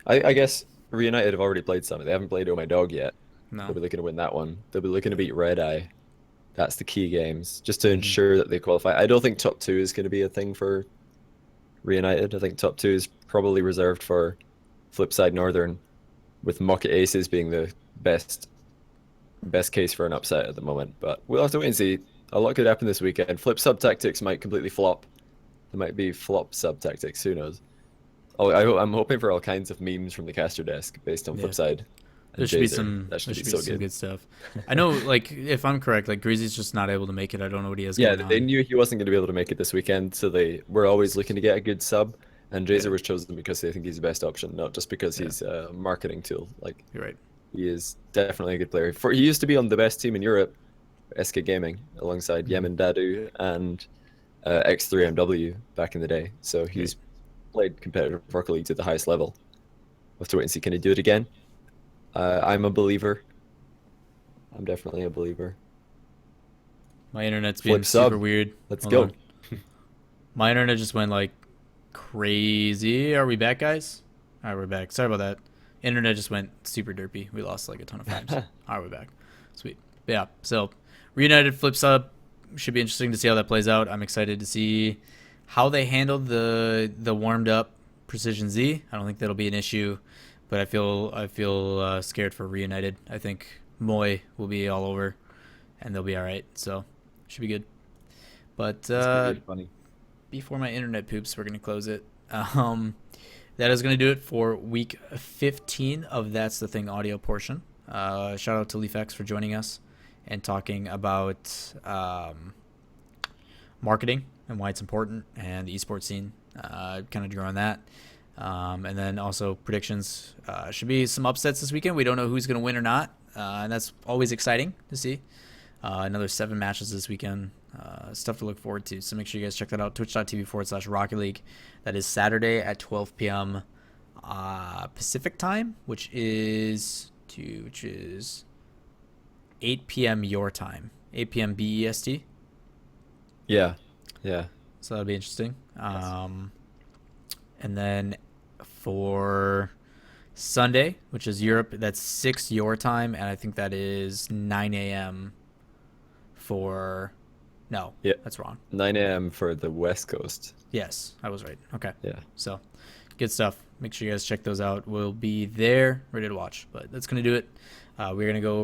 I guess Reunited have already played Summit. They haven't played Oh My Dog yet. No. They'll be looking to win that one. They'll be looking to beat Red Eye. That's the key games, just to Mhm. ensure that they qualify. I don't think top two is going to be a thing for Reunited. I think top two is probably reserved for Flipside Northern, with Mocket Aces being the best case for an upset at the moment. But we'll have to wait and see. A lot could happen this weekend. Flip Sub Tactics might completely flop. There might be flop Sub Tactics. Who knows? Oh, I'm hoping for all kinds of memes from the caster desk based on Yeah. Flipside. There should be some. That should There be should so be some good. good stuff. I know, like, if I'm correct, like Greasy's just not able to make it. I don't know what he has Yeah, going they on. knew he wasn't going to be able to make it this weekend, so they were always looking to get a good sub. And Jazer Yeah. was chosen because they think he's the best option, not just because he's a marketing tool. Like, You're right. he is definitely a good player. He used to be on the best team in Europe, SK Gaming, alongside Yemen Dadu and X3MW back in the day. So he's played competitive Rocket League to the highest level. We'll have to wait and see. Can he do it again? I'm a believer. I'm definitely a believer. My internet's being Flip sub. super weird. Let's Hold go. on. My internet just went like crazy. Are we back, guys? All right, we're back. Sorry about that. Internet just went super derpy. We lost like a ton of frames. All right, we're back. Sweet. But yeah, so Reunited flips up. Should be interesting to see how that plays out. I'm excited to see how they handled the warmed up Precision Z. I don't think that'll be an issue, but I feel scared for Reunited. I think Moy will be all over, and they'll be all right. So should be good. But It's gonna be funny. before my internet poops, we're gonna close it. That is gonna do it for week 15 of That's the Thing audio portion. Shout out to Liefx for joining us and talking about marketing and why it's important and the esports scene. Kind of drew on that. And then also predictions. Should be some upsets this weekend. We don't know who's going to win or not. And that's always exciting to see. Another 7 matches this weekend. Stuff to look forward to. So make sure you guys check that out. Twitch.tv/Rocket League. That is Saturday at 12 p.m. Pacific time, which is 8 p.m. your time. 8 p.m. BEST. Yeah. So that'll be interesting. Yes. And then for Sunday, which is Europe, that's 6 your time, and I think that is 9 a.m. for... No, Yeah. that's wrong. 9 a.m. for the West Coast. Yes, I was right. Okay. Yeah. So, good stuff. Make sure you guys check those out. We'll be there, ready to watch. But that's going to do it. We're going to go